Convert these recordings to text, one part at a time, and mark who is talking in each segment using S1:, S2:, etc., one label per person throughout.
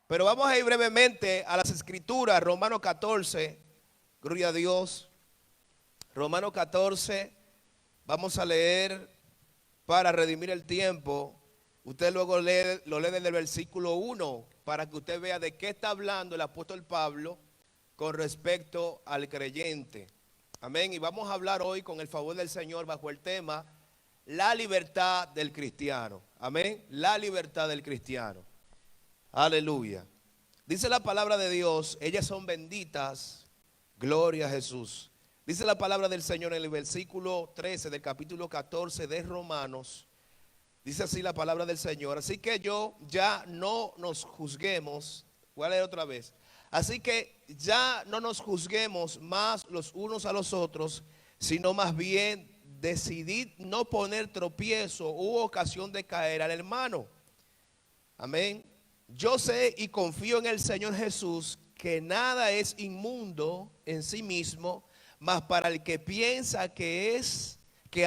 S1: Pero vamos a ir brevemente a las escrituras, Romanos 14, gloria a Dios. Romanos 14, vamos a leer para redimir el tiempo. Usted luego lo lee desde el versículo 1 para que usted vea de qué está hablando el apóstol Pablo con respecto al creyente. Amén. Y vamos a hablar hoy con el favor del Señor bajo el tema la libertad del cristiano. Amén. La libertad del cristiano. Aleluya. Dice la palabra de Dios, ellas son benditas. Gloria a Jesús. Dice la palabra del Señor en el versículo 13 del capítulo 14 de Romanos. Dice así la palabra del Señor. Así que ya no nos juzguemos. Voy a leer otra vez. Así que ya no nos juzguemos más los unos a los otros, sino más bien decidid no poner tropiezo u ocasión de caer al hermano. Amén. Yo sé y confío en el Señor Jesús que nada es inmundo en sí mismo, mas para el que piensa que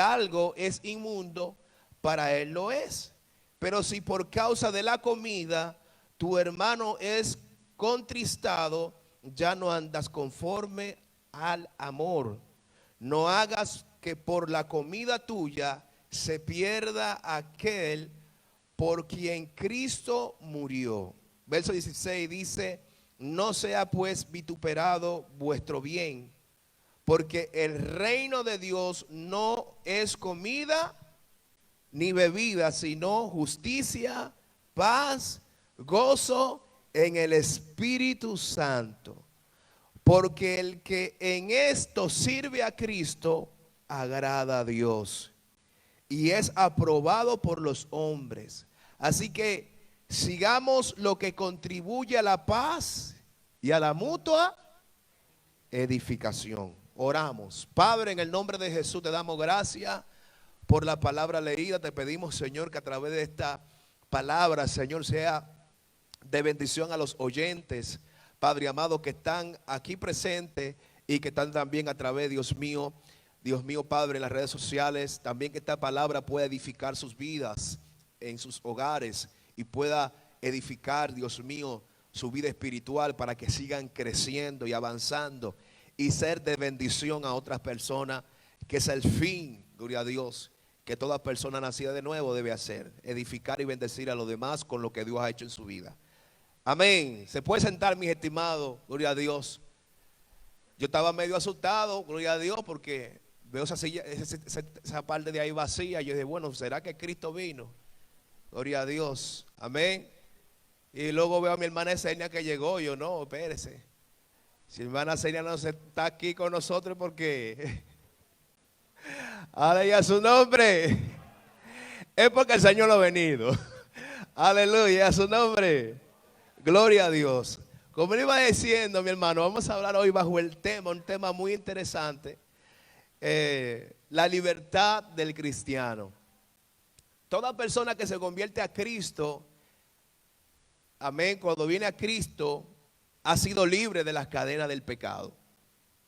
S1: algo es inmundo, para él lo es. Pero si por causa de la comida tu hermano es contristado, ya no andas conforme al amor. No hagas que por la comida tuya se pierda aquel por quien Cristo murió. Verso 16 dice, no sea pues vituperado vuestro bien, porque el reino de Dios no es comida ni bebida, sino justicia, paz, gozo en el Espíritu Santo. Porque el que en esto sirve a Cristo, agrada a Dios y es aprobado por los hombres. Así que sigamos lo que contribuye a la paz y a la mutua edificación. Oramos. Padre, en el nombre de Jesús te damos gracias por la palabra leída. Te pedimos, Señor, que a través de esta palabra, Señor, sea de bendición a los oyentes, Padre amado, que están aquí presentes y que están también a través, Dios mío, Padre, en las redes sociales. También que esta palabra pueda edificar sus vidas en sus hogares y pueda edificar, Dios mío, su vida espiritual para que sigan creciendo y avanzando y ser de bendición a otras personas, que es el fin, gloria a Dios, que toda persona nacida de nuevo debe hacer, edificar y bendecir a los demás con lo que Dios ha hecho en su vida. Amén. Se puede sentar, mis estimados, gloria a Dios. Yo estaba medio asustado, gloria a Dios, porque veo esa silla, esa parte de ahí vacía. Yo dije, bueno, ¿será que Cristo vino? Gloria a Dios. Amén. Y luego veo a mi hermana Esenia que llegó. Yo, no, espérese. Si mi hermana Esenia no está aquí con nosotros, porque aleluya, su nombre. Es porque el Señor lo ha venido. Aleluya, a su nombre. Gloria a Dios. Como le iba diciendo, mi hermano, vamos a hablar hoy bajo el tema, un tema muy interesante. La libertad del cristiano. Toda persona que se convierte a Cristo, amén, cuando viene a Cristo, ha sido libre de las cadenas del pecado.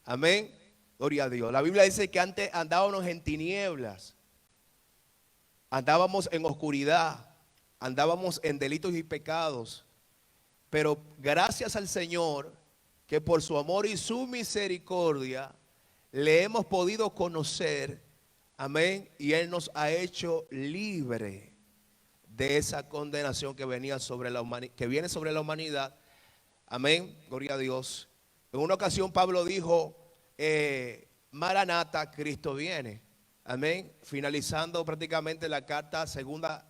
S1: Amén. Gloria a Dios. La Biblia dice que antes andábamos en tinieblas, andábamos en oscuridad, andábamos en delitos y pecados. Pero gracias al Señor, que por su amor y su misericordia le hemos podido conocer, amén, y Él nos ha hecho libre de esa condenación que venía sobre la que viene sobre la humanidad. Amén, gloria a Dios. En una ocasión Pablo dijo, Maranata, Cristo viene. Amén, finalizando prácticamente la segunda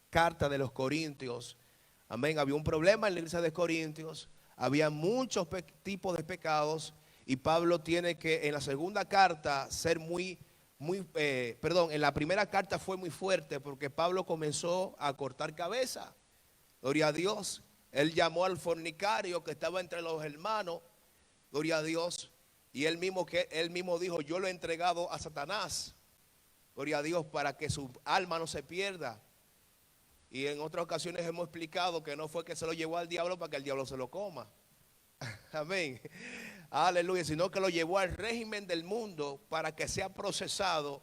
S1: carta de los Corintios. Amén, había un problema en la iglesia de Corintios, había muchos tipos de pecados y Pablo tiene que en la segunda carta ser en la primera carta fue muy fuerte porque Pablo comenzó a cortar cabeza. Gloria a Dios. Él llamó al fornicario que estaba entre los hermanos, gloria a Dios, y él mismo dijo, yo lo he entregado a Satanás, gloria a Dios, para que su alma no se pierda. Y en otras ocasiones hemos explicado que no fue que se lo llevó al diablo para que el diablo se lo coma. Amén. Aleluya. Sino que lo llevó al régimen del mundo para que sea procesado.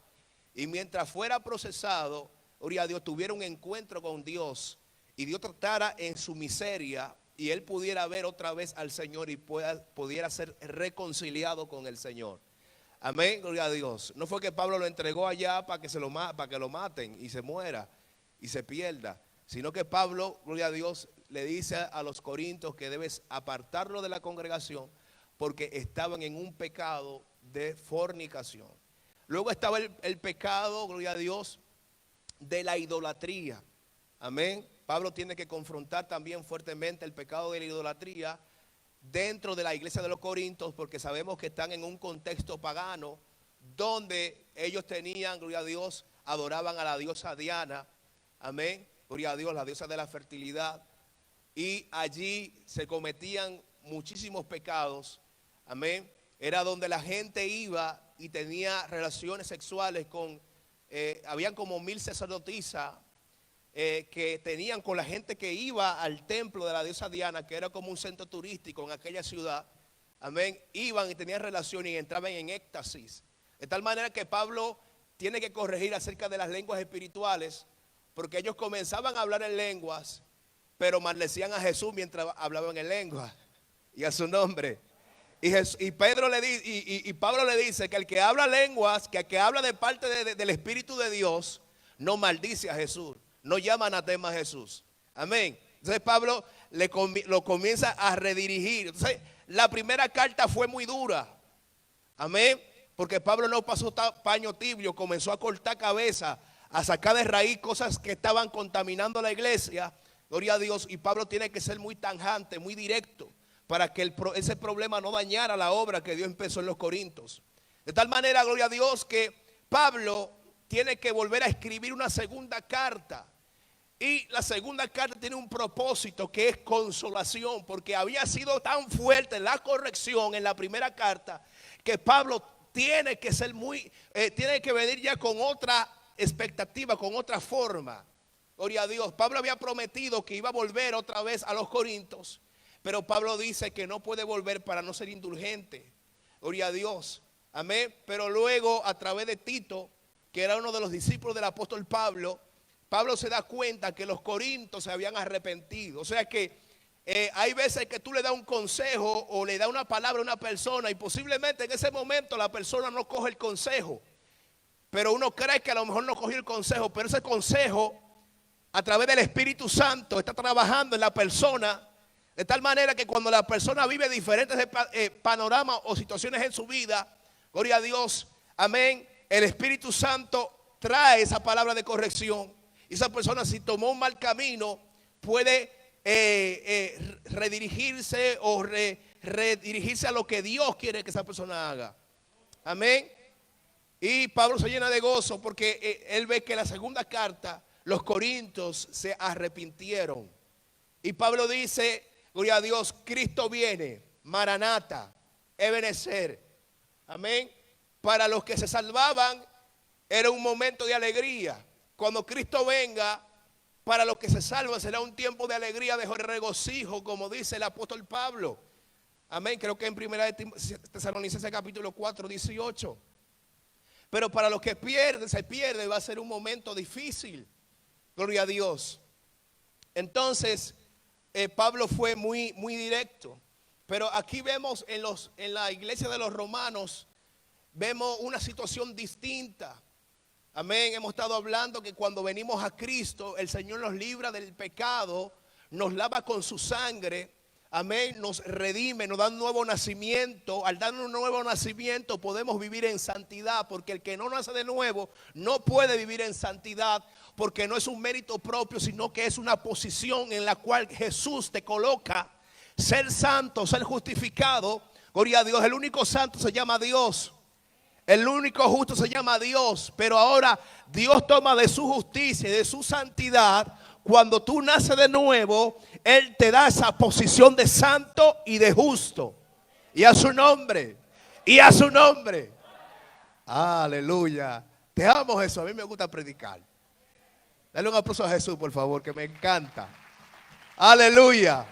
S1: Y mientras fuera procesado, gloria a Dios, tuviera un encuentro con Dios. Y Dios tratara en su miseria y él pudiera ver otra vez al Señor y pudiera ser reconciliado con el Señor. Amén, gloria a Dios. No fue que Pablo lo entregó allá para que lo maten y se muera y se pierda, sino que Pablo, gloria a Dios, le dice a los corintios que debes apartarlo de la congregación porque estaban en un pecado de fornicación. Luego estaba el pecado, gloria a Dios, de la idolatría. Amén. Pablo tiene que confrontar también fuertemente el pecado de la idolatría dentro de la iglesia de los Corintios, porque sabemos que están en un contexto pagano donde ellos tenían, gloria a Dios, adoraban a la diosa Diana. Amén. Gloria a Dios, la diosa de la fertilidad. Y allí se cometían muchísimos pecados. Amén. Era donde la gente iba y tenía relaciones sexuales con, habían como 1000 sacerdotisas que tenían con la gente que iba al templo de la diosa Diana, que era como un centro turístico en aquella ciudad. Amén. Iban y tenían relaciones y entraban en éxtasis. De tal manera que Pablo tiene que corregir acerca de las lenguas espirituales, porque ellos comenzaban a hablar en lenguas, pero maldecían a Jesús mientras hablaban en lenguas y a su nombre. Y Pablo le dice que el que habla lenguas, que el que habla de parte del Espíritu de Dios, no maldice a Jesús, no llama anatema a Jesús. Amén. Entonces Pablo lo comienza a redirigir. Entonces la primera carta fue muy dura. Amén. Porque Pablo no pasó paño tibio, comenzó a cortar cabeza, a sacar de raíz cosas que estaban contaminando la iglesia. Gloria a Dios. Y Pablo tiene que ser muy tajante, muy directo, para que ese problema no dañara la obra que Dios empezó en los Corintios. De tal manera, gloria a Dios, que Pablo tiene que volver a escribir una segunda carta. Y la segunda carta tiene un propósito que es consolación, porque había sido tan fuerte la corrección en la primera carta que Pablo tiene que ser tiene que venir ya con otra expectativa, con otra forma. Gloria a Dios. Pablo había prometido que iba a volver otra vez a los Corintios, pero Pablo dice que no puede volver para no ser indulgente. Gloria a Dios. Amén. Pero luego, a través de Tito, que era uno de los discípulos del apóstol Pablo, Pablo se da cuenta que los corintios se habían arrepentido. O sea que hay veces que tú le das un consejo o le das una palabra a una persona y posiblemente en ese momento la persona no coge el consejo. Pero uno cree que a lo mejor no cogió el consejo, pero ese consejo a través del Espíritu Santo está trabajando en la persona, de tal manera que cuando la persona vive diferentes panoramas o situaciones en su vida, gloria a Dios, amén, el Espíritu Santo trae esa palabra de corrección. Y esa persona, si tomó un mal camino, puede redirigirse o redirigirse a lo que Dios quiere que esa persona haga. Amén. Y Pablo se llena de gozo porque él ve que en la segunda carta los corintios se arrepintieron. Y Pablo dice, gloria a Dios, Cristo viene, Maranata, Ebenezer. Amén. Para los que se salvaban era un momento de alegría. Cuando Cristo venga, para los que se salvan será un tiempo de alegría, de regocijo, como dice el apóstol Pablo. Amén. Creo que en 1 Tesalonicenses capítulo 4, 18. Pero para los que se pierde, va a ser un momento difícil. Gloria a Dios. Entonces, Pablo fue muy directo. Pero aquí vemos en la iglesia de los romanos, vemos una situación distinta. Amén. Hemos estado hablando que cuando venimos a Cristo, el Señor nos libra del pecado, nos lava con su sangre. Amén. Nos redime, nos da un nuevo nacimiento. Al darnos un nuevo nacimiento podemos vivir en santidad, porque el que no nace de nuevo no puede vivir en santidad, porque no es un mérito propio, sino que es una posición en la cual Jesús te coloca. Ser santo, ser justificado. Gloria a Dios. El único santo se llama Dios. El único justo se llama Dios. Pero ahora Dios toma de su justicia y de su santidad. Cuando tú naces de nuevo, Él te da esa posición de santo y de justo. Y a su nombre. Y a su nombre. Aleluya. Te amo, Jesús. A mí me gusta predicar. Dale un aplauso a Jesús, por favor, que me encanta. Aleluya.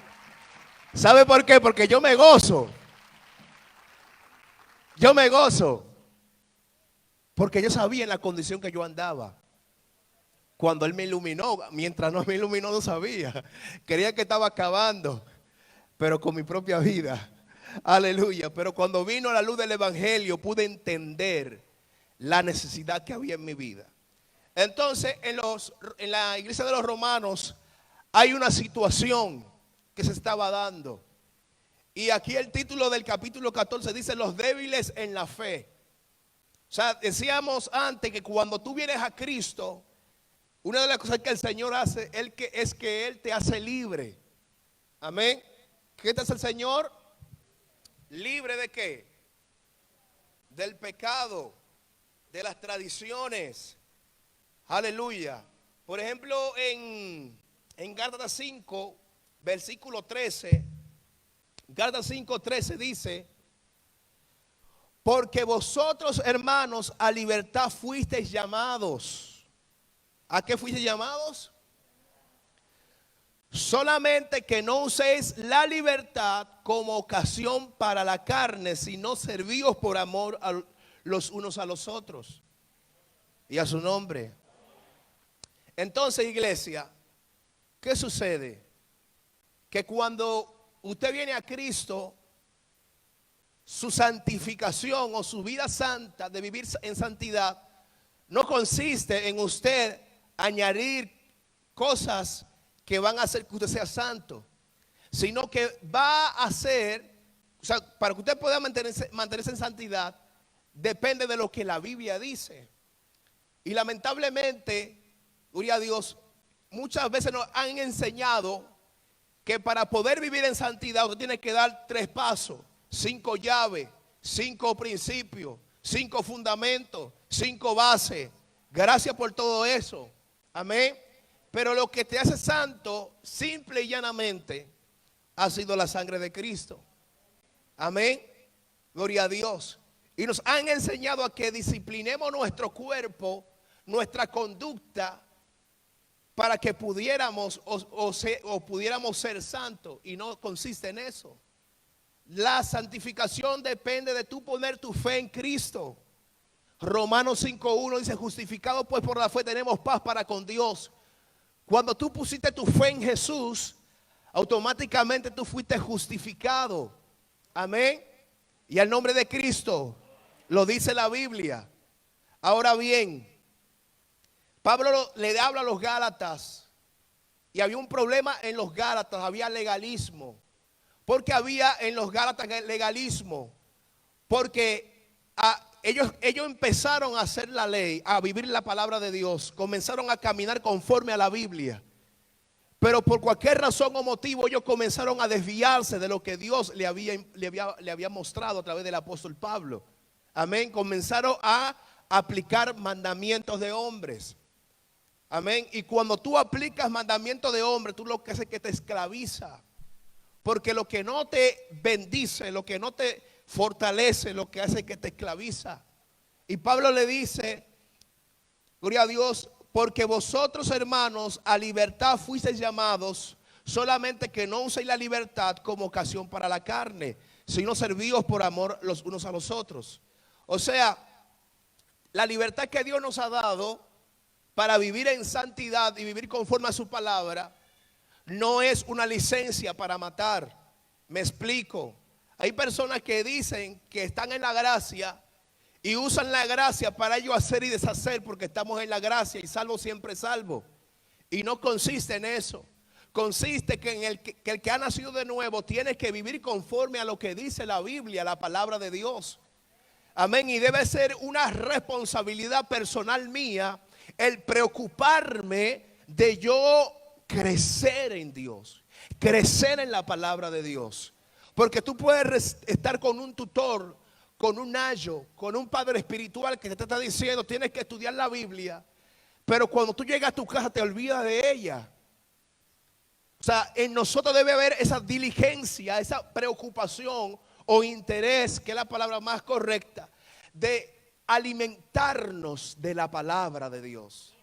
S1: ¿Sabe por qué? Porque yo me gozo. Yo me gozo. Porque yo sabía en la condición que yo andaba. Cuando Él me iluminó, mientras no me iluminó no sabía. Creía que estaba acabando. pero con mi propia vida. Aleluya. Pero cuando vino la luz del evangelio pude entender la necesidad que había en mi vida. Entonces en la iglesia de los romanos hay una situación que se estaba dando. Y aquí el título del capítulo 14 dice: los débiles en la fe. O sea, decíamos antes que cuando tú vienes a Cristo, una de las cosas que el Señor hace es que Él te hace libre. Amén. ¿Qué te hace el Señor? ¿Libre de qué? Del pecado, de las tradiciones. Aleluya. Por ejemplo, en Gálatas 5, versículo 13, Gálatas 5:13 dice: porque vosotros, hermanos, a libertad fuisteis llamados. ¿A qué fuisteis llamados? Solamente que no uséis la libertad como ocasión para la carne, sino servíos por amor a los unos a los otros y a su nombre. Entonces, iglesia, ¿qué sucede? Que cuando usted viene a Cristo, su santificación o su vida santa de vivir en santidad no consiste en usted añadir cosas que van a hacer que usted sea santo, sino que va a hacer, o sea, para que usted pueda mantenerse en santidad, depende de lo que la Biblia dice. Y lamentablemente, gloria a Dios, muchas veces nos han enseñado que para poder vivir en santidad usted tiene que dar 3 pasos, 5 llaves, 5 principios, 5 fundamentos, 5 bases. Gracias por todo eso. Amén. Pero lo que te hace santo, simple y llanamente, ha sido la sangre de Cristo. Amén. Gloria a Dios. Y nos han enseñado a que disciplinemos nuestro cuerpo, nuestra conducta, para que pudiéramos pudiéramos ser santos. Y no consiste en eso. La santificación depende de tú poner tu fe en Cristo. Romanos 5:1 dice: justificados pues por la fe tenemos paz para con Dios. Cuando tú pusiste tu fe en Jesús, automáticamente tú fuiste justificado. Amén. Y al nombre de Cristo, lo dice la Biblia. Ahora bien, Pablo le habla a los Gálatas y había un problema en los Gálatas, había legalismo. ¿Por qué había en los Gálatas legalismo? Porque ellos empezaron a hacer la ley, a vivir la palabra de Dios, comenzaron a caminar conforme a la Biblia. Pero por cualquier razón o motivo ellos comenzaron a desviarse de lo que Dios le había mostrado a través del apóstol Pablo. Amén. Comenzaron a aplicar mandamientos de hombres. Amén. Y cuando tú aplicas mandamientos de hombres, tú lo que haces es que te esclaviza. Porque lo que no te bendice, lo que no te fortalece, lo que hace es que te esclaviza. Y Pablo le dice, gloria a Dios, porque vosotros, hermanos, a libertad fuisteis llamados, solamente que no uséis la libertad como ocasión para la carne, sino servíos por amor los unos a los otros. O sea, la libertad que Dios nos ha dado para vivir en santidad y vivir conforme a su palabra no es una licencia para matar. Me explico. Hay personas que dicen que están en la gracia y usan la gracia para ellos hacer y deshacer, porque estamos en la gracia y salvo siempre salvo. Y no consiste en eso. Consiste que el que ha nacido de nuevo tiene que vivir conforme a lo que dice la Biblia, la palabra de Dios. Amén. Y debe ser una responsabilidad personal mía el preocuparme de yo crecer en Dios, crecer en la palabra de Dios. Porque tú puedes estar con un tutor, con un ayo, con un padre espiritual que te está diciendo tienes que estudiar la Biblia, pero cuando tú llegas a tu casa te olvidas de ella. O sea, en nosotros debe haber esa diligencia, esa preocupación o interés, que es la palabra más correcta, de alimentarnos de la palabra de Dios.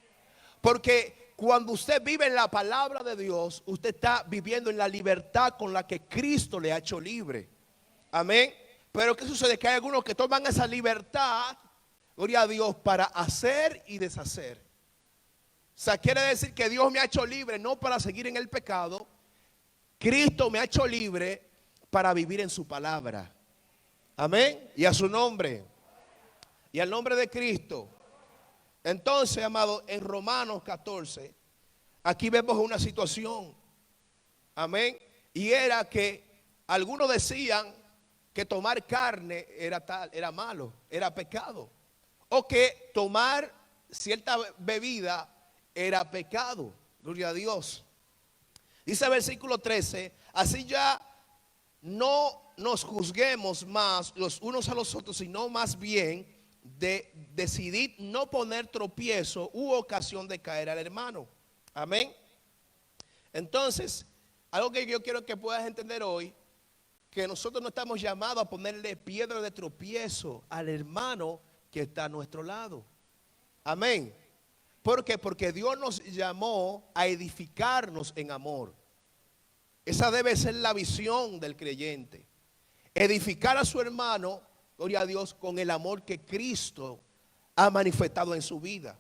S1: Porque cuando usted vive en la palabra de Dios, usted está viviendo en la libertad con la que Cristo le ha hecho libre. Amén. Pero ¿qué sucede? Que hay algunos que toman esa libertad, gloria a Dios, para hacer y deshacer. O sea, quiere decir que Dios me ha hecho libre no para seguir en el pecado, Cristo me ha hecho libre para vivir en su palabra. Amén. Y a su nombre. Y al nombre de Cristo. Entonces, amado, en Romanos 14, aquí vemos una situación. Amén. Y era que algunos decían que tomar carne era malo, era pecado. O que tomar cierta bebida era pecado. Gloria a Dios. Dice el versículo 13, así ya no nos juzguemos más los unos a los otros, sino más bien de decidir no poner tropiezo u ocasión de caer al hermano. Amén. Entonces, algo que yo quiero que puedas entender hoy, que nosotros no estamos llamados a ponerle piedra de tropiezo al hermano que está a nuestro lado. Amén. ¿Por qué? Porque Dios nos llamó a edificarnos en amor. Esa debe ser la visión del creyente. Edificar a su hermano, gloria a Dios, con el amor que Cristo ha manifestado en su vida.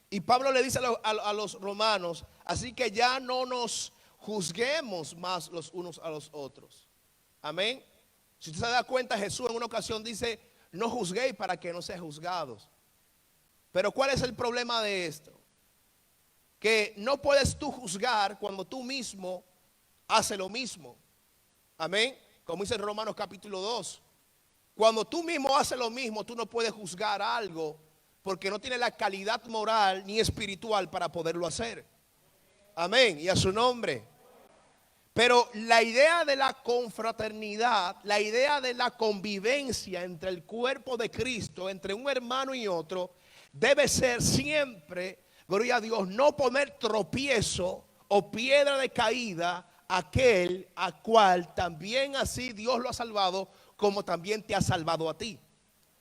S1: Y Pablo le dice a los romanos, así que ya no nos juzguemos más los unos a los otros. Amén. Si usted se da cuenta, Jesús en una ocasión dice, no juzguéis para que no seáis juzgados. Pero ¿cuál es el problema de esto? Que no puedes tú juzgar cuando tú mismo haces lo mismo. Amén. Como dice en Romanos capítulo 2. Cuando tú mismo haces lo mismo, tú no puedes juzgar algo porque no tienes la calidad moral ni espiritual para poderlo hacer. Amén. Y a su nombre. Pero la idea de la confraternidad, la idea de la convivencia entre el cuerpo de Cristo, entre un hermano y otro, debe ser siempre, gloria a Dios, no poner tropiezo o piedra de caída a aquel a cual también así Dios lo ha salvado, como también te ha salvado a ti.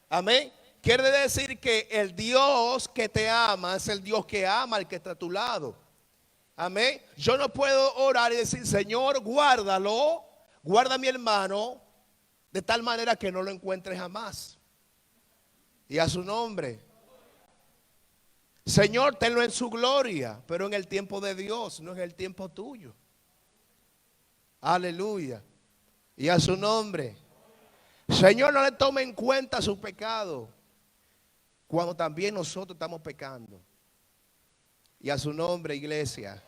S1: Amén. Quiere decir que el Dios que te ama es el Dios que ama al que está a tu lado. Amén. Yo no puedo orar y decir, Señor, guárdalo, guarda a mi hermano, de tal manera que no lo encuentre jamás. Y a su nombre. Señor, tenlo en su gloria, pero en el tiempo de Dios, no en el tiempo tuyo. Aleluya. Y a su nombre. Señor, no le tome en cuenta su pecado cuando también nosotros estamos pecando. Y a su nombre, iglesia.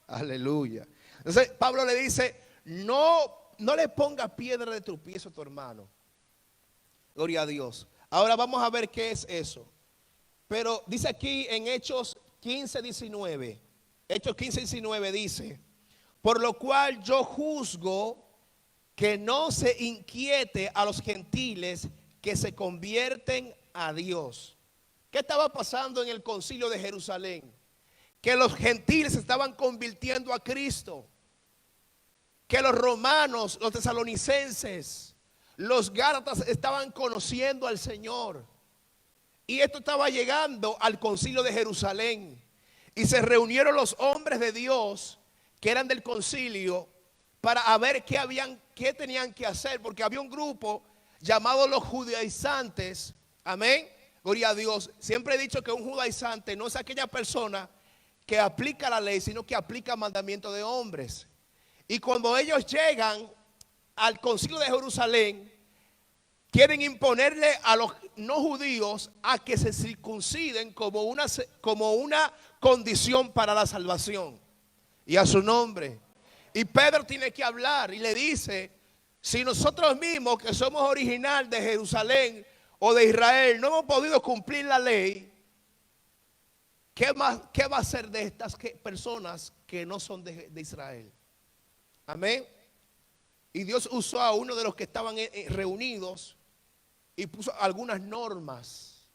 S1: Aleluya. Entonces Pablo le dice, no le ponga piedra de tropiezo a tu hermano. Gloria a Dios. Ahora vamos a ver qué es eso. Pero dice aquí en Hechos 15:19. Hechos 15:19 dice, por lo cual yo juzgo que no se inquiete a los gentiles que se convierten a Dios. ¿Qué estaba pasando en el concilio de Jerusalén? Que los gentiles se estaban convirtiendo a Cristo. Que los romanos, los tesalonicenses, los gálatas estaban conociendo al Señor. Y esto estaba llegando al concilio de Jerusalén. Y se reunieron los hombres de Dios que eran del concilio para ver qué tenían que hacer. Porque había un grupo llamado los judaizantes. Amén. Gloria a Dios. Siempre he dicho que un judaizante no es aquella persona que aplica la ley, sino que aplica mandamientos de hombres. Y cuando ellos llegan al concilio de Jerusalén, quieren imponerle a los no judíos a que se circunciden como una condición para la salvación. Y a su nombre. Y Pedro tiene que hablar y le dice, si nosotros mismos que somos original de Jerusalén o de Israel no hemos podido cumplir la ley, ¿qué va a hacer de estas personas que no son de Israel? Amén. Y Dios usó a uno de los que estaban reunidos y puso algunas normas.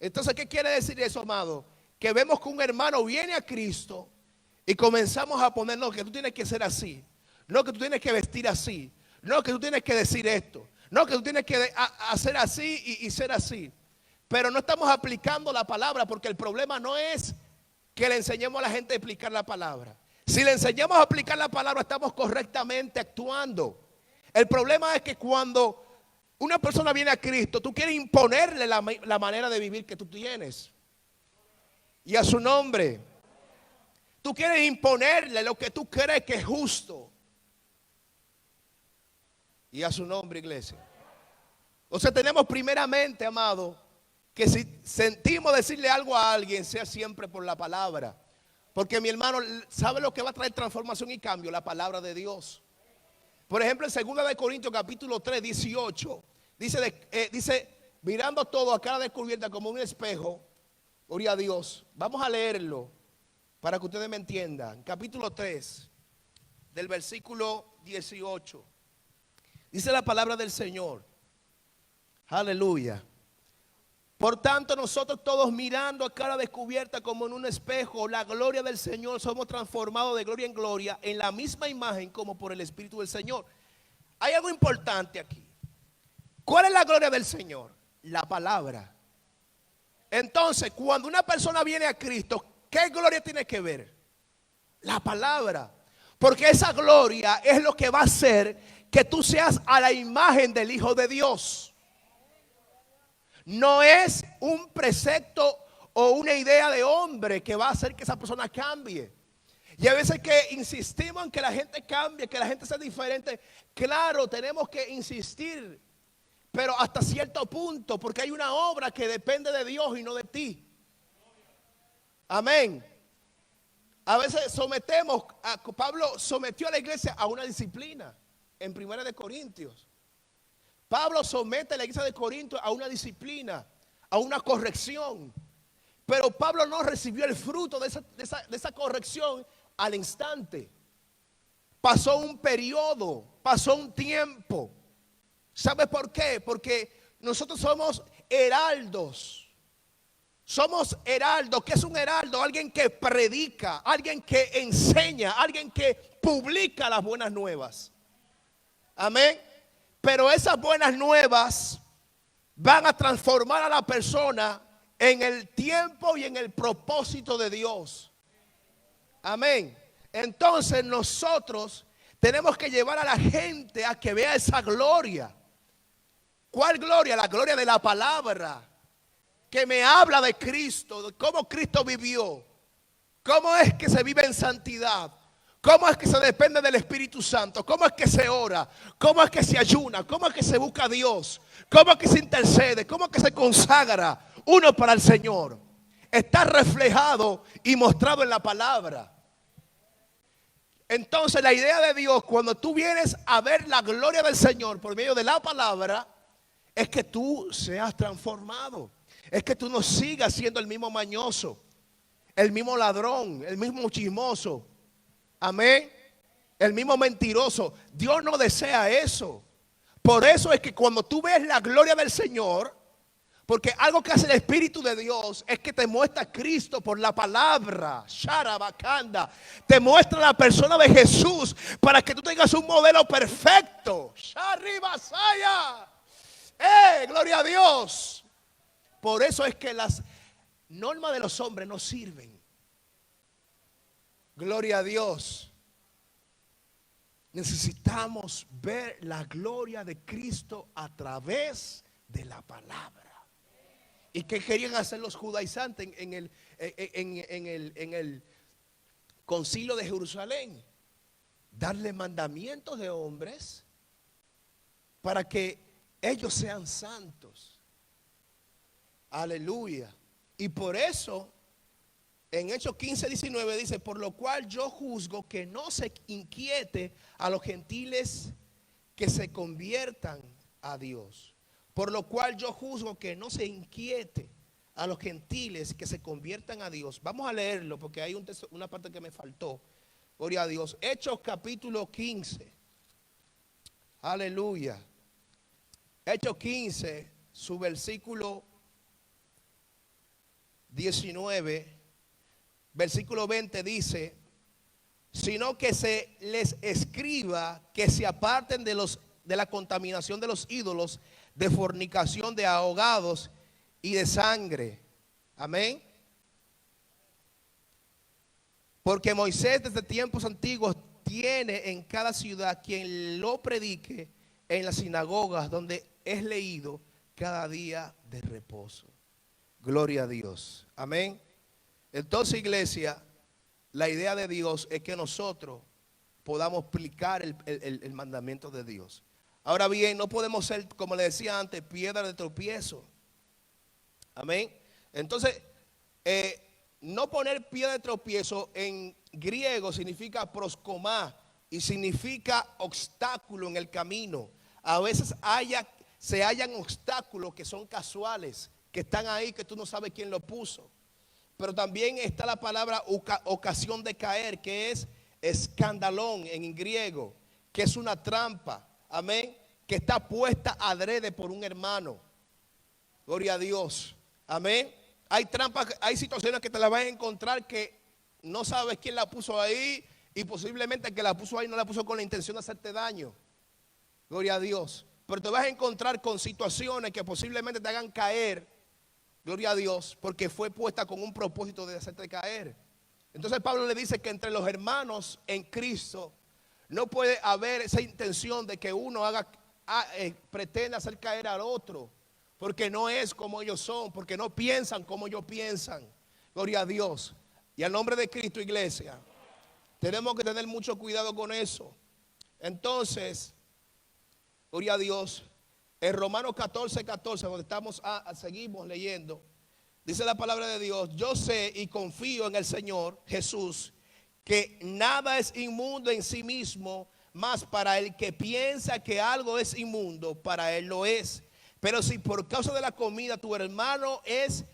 S1: Entonces, ¿qué quiere decir eso, amado? Que vemos que un hermano viene a Cristo y comenzamos a ponernos que tú tienes que ser así, no que tú tienes que vestir así, no que tú tienes que decir esto, no que tú tienes que hacer así y ser así. Pero no estamos aplicando la palabra, porque el problema no es que le enseñemos a la gente a aplicar la palabra. Si le enseñamos a aplicar la palabra, estamos correctamente actuando. El problema es que cuando una persona viene a Cristo, tú quieres imponerle la manera de vivir que tú tienes. Y a su nombre. Tú quieres imponerle lo que tú crees que es justo. Y a su nombre, iglesia. O sea, tenemos primeramente, amado, que si sentimos decirle algo a alguien, sea siempre por la palabra. Porque mi hermano, ¿sabe lo que va a traer transformación y cambio? La palabra de Dios. Por ejemplo, en 2 de Corintios capítulo 3, 18, dice, mirando todo a cara descubierta como un espejo, gloria a Dios. Vamos a leerlo para que ustedes me entiendan. Capítulo 3, del versículo 18. Dice la palabra del Señor. Aleluya. Por tanto, nosotros todos mirando a cara descubierta como en un espejo la gloria del Señor, somos transformados de gloria en gloria en la misma imagen como por el Espíritu del Señor. Hay algo importante aquí. ¿Cuál es la gloria del Señor? La palabra. Entonces, cuando una persona viene a Cristo, ¿qué gloria tiene que ver? La palabra. Porque esa gloria es lo que va a hacer que tú seas a la imagen del Hijo de Dios. No es un precepto o una idea de hombre que va a hacer que esa persona cambie. Y a veces que insistimos en que la gente cambie, que la gente sea diferente. Claro, tenemos que insistir, pero hasta cierto punto, porque hay una obra que depende de Dios y no de ti. Amén. A veces Pablo sometió a la iglesia a una disciplina en 1 de Corintios. Pablo somete a la iglesia de Corinto a una disciplina, a una corrección. Pero Pablo no recibió el fruto de esa corrección al instante. Pasó un periodo, pasó un tiempo. ¿Sabe por qué? Porque nosotros somos heraldos. Somos heraldos. ¿Qué es un heraldo? Alguien que predica, alguien que enseña, alguien que publica las buenas nuevas. Amén. Pero esas buenas nuevas van a transformar a la persona en el tiempo y en el propósito de Dios. Amén. Entonces nosotros tenemos que llevar a la gente a que vea esa gloria. ¿Cuál gloria? La gloria de la palabra, que me habla de Cristo, de cómo Cristo vivió, cómo es que se vive en santidad, cómo es que se depende del Espíritu Santo, cómo es que se ora, cómo es que se ayuna, cómo es que se busca a Dios, cómo es que se intercede, cómo es que se consagra uno para el Señor. Está reflejado y mostrado en la palabra. Entonces la idea de Dios, cuando tú vienes a ver la gloria del Señor por medio de la palabra, es que tú seas transformado. Es que tú no sigas siendo el mismo mañoso, el mismo ladrón, el mismo chismoso. Amén. El mismo mentiroso. Dios no desea eso. Por eso es que cuando tú ves la gloria del Señor, porque algo que hace el Espíritu de Dios es que te muestra a Cristo por la palabra. Sharabakanda. Te muestra la persona de Jesús para que tú tengas un modelo perfecto. Sharibasaya. Gloria a Dios. Por eso es que las normas de los hombres no sirven. Gloria a Dios. Necesitamos ver la gloria de Cristo a través de la palabra. ¿Y qué querían hacer los judaizantes en el concilio de Jerusalén? Darle mandamientos de hombres para que ellos sean santos. Aleluya. Y por eso en Hechos 15, 19 dice: por lo cual yo juzgo que no se inquiete a los gentiles que se conviertan a Dios. Por lo cual yo juzgo que no se inquiete a los gentiles que se conviertan a Dios. Vamos a leerlo porque hay una parte que me faltó. Gloria a Dios. Hechos capítulo 15. Aleluya. Hechos 15, su versículo 19. Versículo 20 dice: sino que se les escriba que se aparten de la contaminación de los ídolos, de fornicación, de ahogados y de sangre. Amén. Porque Moisés desde tiempos antiguos tiene en cada ciudad quien lo predique en las sinagogas, donde es leído cada día de reposo. Gloria a Dios. Amén. Entonces, iglesia, la idea de Dios es que nosotros podamos aplicar el mandamiento de Dios. Ahora bien, no podemos ser, como le decía antes, piedra de tropiezo. Amén. Entonces, no poner piedra de tropiezo en griego significa proskomá y significa obstáculo en el camino. A veces se hallan obstáculos que son casuales, que están ahí, que tú no sabes quién lo puso. Pero también está la palabra ocasión de caer, que es escandalón en griego, que es una trampa, amén, que está puesta adrede por un hermano. Gloria a Dios, amén. Hay trampas, hay situaciones que te las vas a encontrar que no sabes quién la puso ahí y posiblemente el que la puso ahí no la puso con la intención de hacerte daño. Gloria a Dios. Pero te vas a encontrar con situaciones que posiblemente te hagan caer. Gloria a Dios, porque fue puesta con un propósito de hacerte caer. Entonces Pablo le dice que entre los hermanos en Cristo no puede haber esa intención de que uno pretenda hacer caer al otro, porque no es como ellos son, porque no piensan como ellos piensan. Gloria a Dios. Y al nombre de Cristo, iglesia, tenemos que tener mucho cuidado con eso. Entonces, gloria a Dios. En Romanos 14:14, donde seguimos leyendo, dice la palabra de Dios: yo sé y confío en el Señor Jesús, que nada es inmundo en sí mismo, mas para el que piensa que algo es inmundo, para él lo es. Pero si por causa de la comida tu hermano es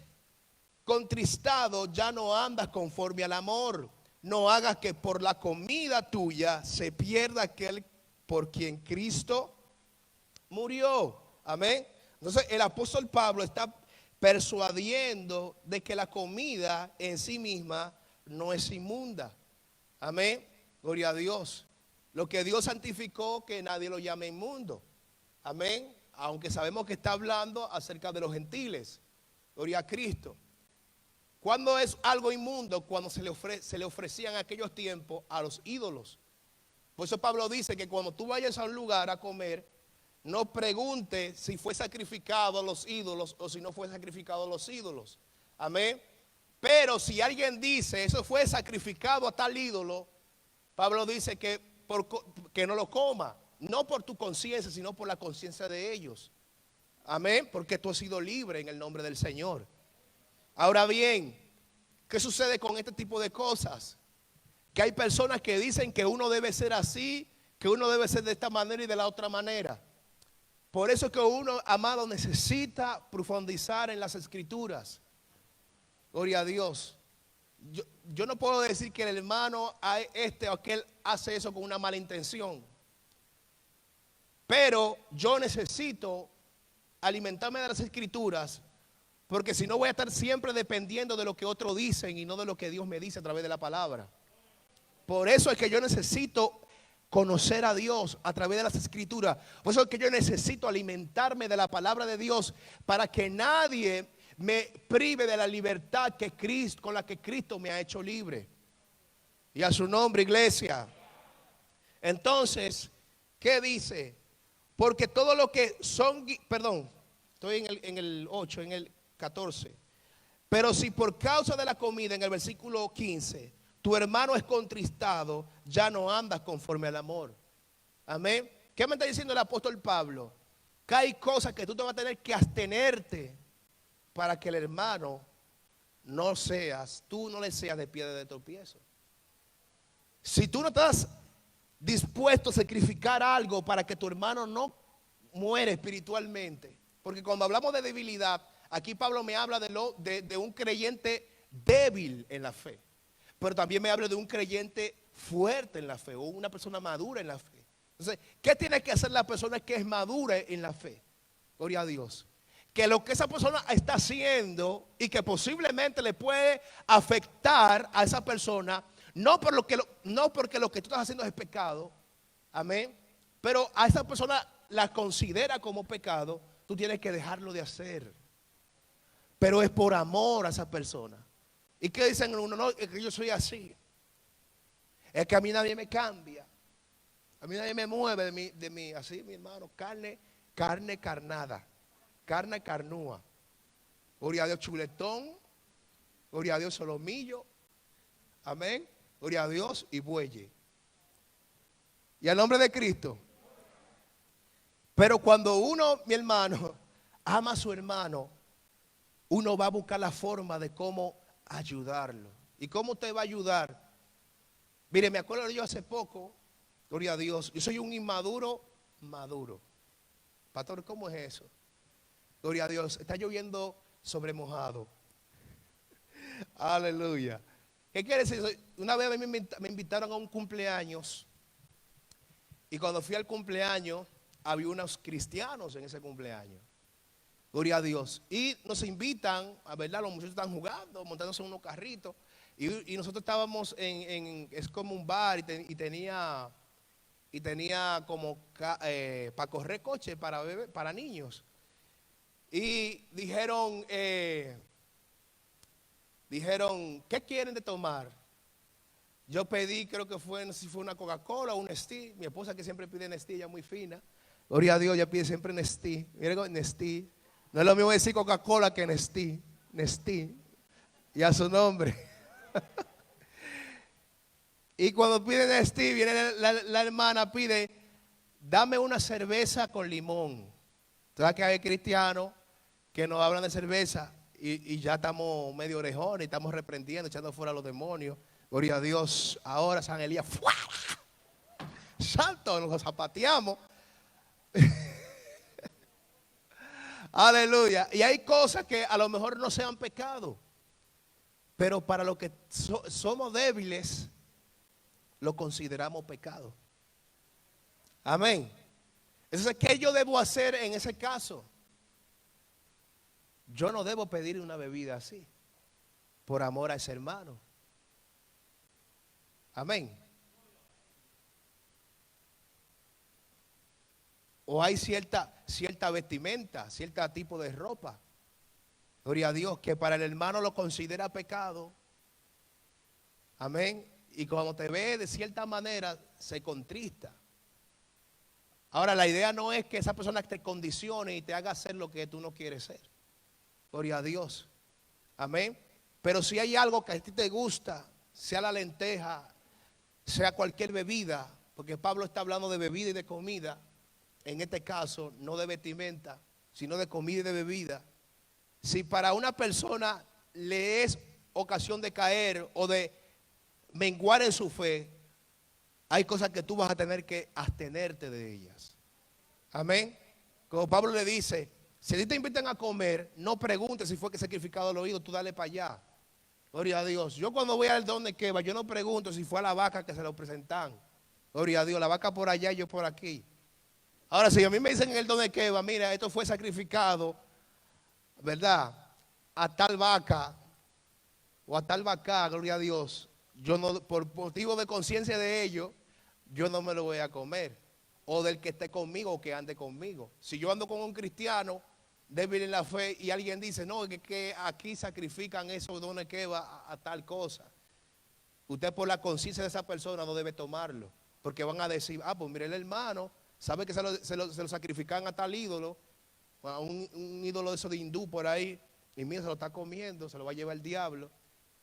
S1: contristado, ya no andas conforme al amor. No hagas que por la comida tuya se pierda aquel por quien Cristo murió. Amén. Entonces el apóstol Pablo está persuadiendo de que la comida en sí misma no es inmunda. Amén. Gloria a Dios. Lo que Dios santificó, que nadie lo llame inmundo. Amén. Aunque sabemos que está hablando acerca de los gentiles. Gloria a Cristo. ¿Cuándo es algo inmundo? Cuando se le ofrecían en aquellos tiempos a los ídolos. Por eso Pablo dice que cuando tú vayas a un lugar a comer, no pregunte si fue sacrificado a los ídolos o si no fue sacrificado a los ídolos. Amén. Pero si alguien dice eso fue sacrificado a tal ídolo, Pablo dice que no lo coma. No por tu conciencia, sino por la conciencia de ellos. Amén. Porque tú has sido libre en el nombre del Señor. Ahora bien, ¿qué sucede con este tipo de cosas? Que hay personas que dicen que uno debe ser así, que uno debe ser de esta manera y de la otra manera. Por eso es que uno, amado, necesita profundizar en las escrituras. Gloria a Dios. Yo no puedo decir que el hermano o aquel hace eso con una mala intención. Pero yo necesito alimentarme de las escrituras, porque si no voy a estar siempre dependiendo de lo que otros dicen y no de lo que Dios me dice a través de la palabra. Por eso es que yo necesito conocer a Dios a través de las escrituras. Por eso es que yo necesito alimentarme de la palabra de Dios, para que nadie me prive de la libertad con la que Cristo me ha hecho libre. Y a su nombre, iglesia. Entonces, ¿qué dice? Porque todo lo que son, perdón, estoy en el 8, en el 14. Pero si por causa de la comida, en el versículo 15, tu hermano es contristado, ya no andas conforme al amor. Amén. ¿Qué me está diciendo el apóstol Pablo? Que hay cosas que tú te vas a tener que abstenerte para que el hermano tú no le seas de piedra de tropiezo. Si tú no estás dispuesto a sacrificar algo para que tu hermano no muera espiritualmente, porque cuando hablamos de debilidad, aquí Pablo me habla de un creyente débil en la fe, pero también me habla de un creyente fuerte en la fe, o una persona madura en la fe. Entonces, ¿qué tiene que hacer la persona que es madura en la fe? Gloria a Dios. Que lo que esa persona está haciendo y que posiblemente le puede afectar a esa persona, no porque lo que tú estás haciendo es pecado, amén, pero a esa persona la considera como pecado, tú tienes que dejarlo de hacer. Pero es por amor a esa persona. ¿Y qué dicen uno? No, es que yo soy así. Es que a mí nadie me cambia. A mí nadie me mueve así, mi hermano, carne carnada. Carne carnúa. Gloria a Dios, chuletón. Gloria a Dios, solomillo. Amén. Gloria a Dios y bueye. Y al nombre de Cristo. Pero cuando uno, mi hermano, ama a su hermano, uno va a buscar la forma de cómo ayudarlo. ¿Y cómo usted va a ayudar? Mire, me acuerdo de yo hace poco, gloria a Dios, yo soy un inmaduro maduro. Pastor, ¿cómo es eso? Gloria a Dios, está lloviendo sobre mojado. Aleluya. ¿Qué quiere decir? Una vez me invitaron a un cumpleaños y cuando fui al cumpleaños había unos cristianos en ese cumpleaños. Gloria a Dios. Y nos invitan, a verdad, los muchachos están jugando, montándose en unos carritos. Y nosotros estábamos es como un bar y tenía como para correr coche para bebé, para niños. Y dijeron, ¿qué quieren de tomar? Yo pedí, creo que fue, no sé si fue una Coca-Cola o un Nestí. Mi esposa que siempre pide Nestí, ella muy fina. Gloria a Dios, ella pide siempre Nestí. Miren, Nestí. No es lo mismo decir Coca-Cola que Nestí. Nestí. Y a su nombre. Y cuando pide Nestí, viene la hermana, pide, dame una cerveza con limón. ¿Sabes que hay cristianos que nos hablan de cerveza y ya estamos medio orejones, estamos reprendiendo, echando fuera a los demonios? Gloria a Dios. Ahora San Elías, ¡fuera! Santo, nos zapateamos. Aleluya. Y hay cosas que a lo mejor no sean pecado, pero para los que somos débiles, lo consideramos pecado. Amén. Entonces, ¿qué yo debo hacer en ese caso? Yo no debo pedir una bebida así, por amor a ese hermano. Amén. O hay cierta vestimenta, cierto tipo de ropa, gloria a Dios, que para el hermano lo considera pecado. Amén. Y cuando te ve de cierta manera, se contrista. Ahora, la idea no es que esa persona te condicione y te haga hacer lo que tú no quieres ser. Gloria a Dios. Amén. Pero si hay algo que a ti te gusta, sea la lenteja, sea cualquier bebida, porque Pablo está hablando de bebida y de comida, en este caso no de vestimenta, sino de comida y de bebida. Si para una persona le es ocasión de caer o de menguar en su fe, hay cosas que tú vas a tener que abstenerte de ellas. Amén. Como Pablo le dice, si a ti te invitan a comer, no preguntes si fue que sacrificado el oído, tú dale para allá. Gloria a Dios. Yo cuando voy al don de Queba, yo no pregunto si fue a la vaca que se lo presentan. Gloria a Dios, la vaca por allá y yo por aquí. Ahora, si a mí me dicen en el don de Queba, mira, esto fue sacrificado, ¿verdad? A tal vaca o a tal vaca, gloria a Dios, yo no, por motivo de conciencia de ello, yo no me lo voy a comer. O del que esté conmigo o que ande conmigo. Si yo ando con un cristiano débil en la fe y alguien dice, no, que aquí sacrifican esos dones que va a tal cosa. Usted por la conciencia de esa persona no debe tomarlo. Porque van a decir, pues mire el hermano, sabe que se lo sacrifican a tal ídolo, a un ídolo de esos de hindú por ahí, y mira, se lo está comiendo, se lo va a llevar el diablo.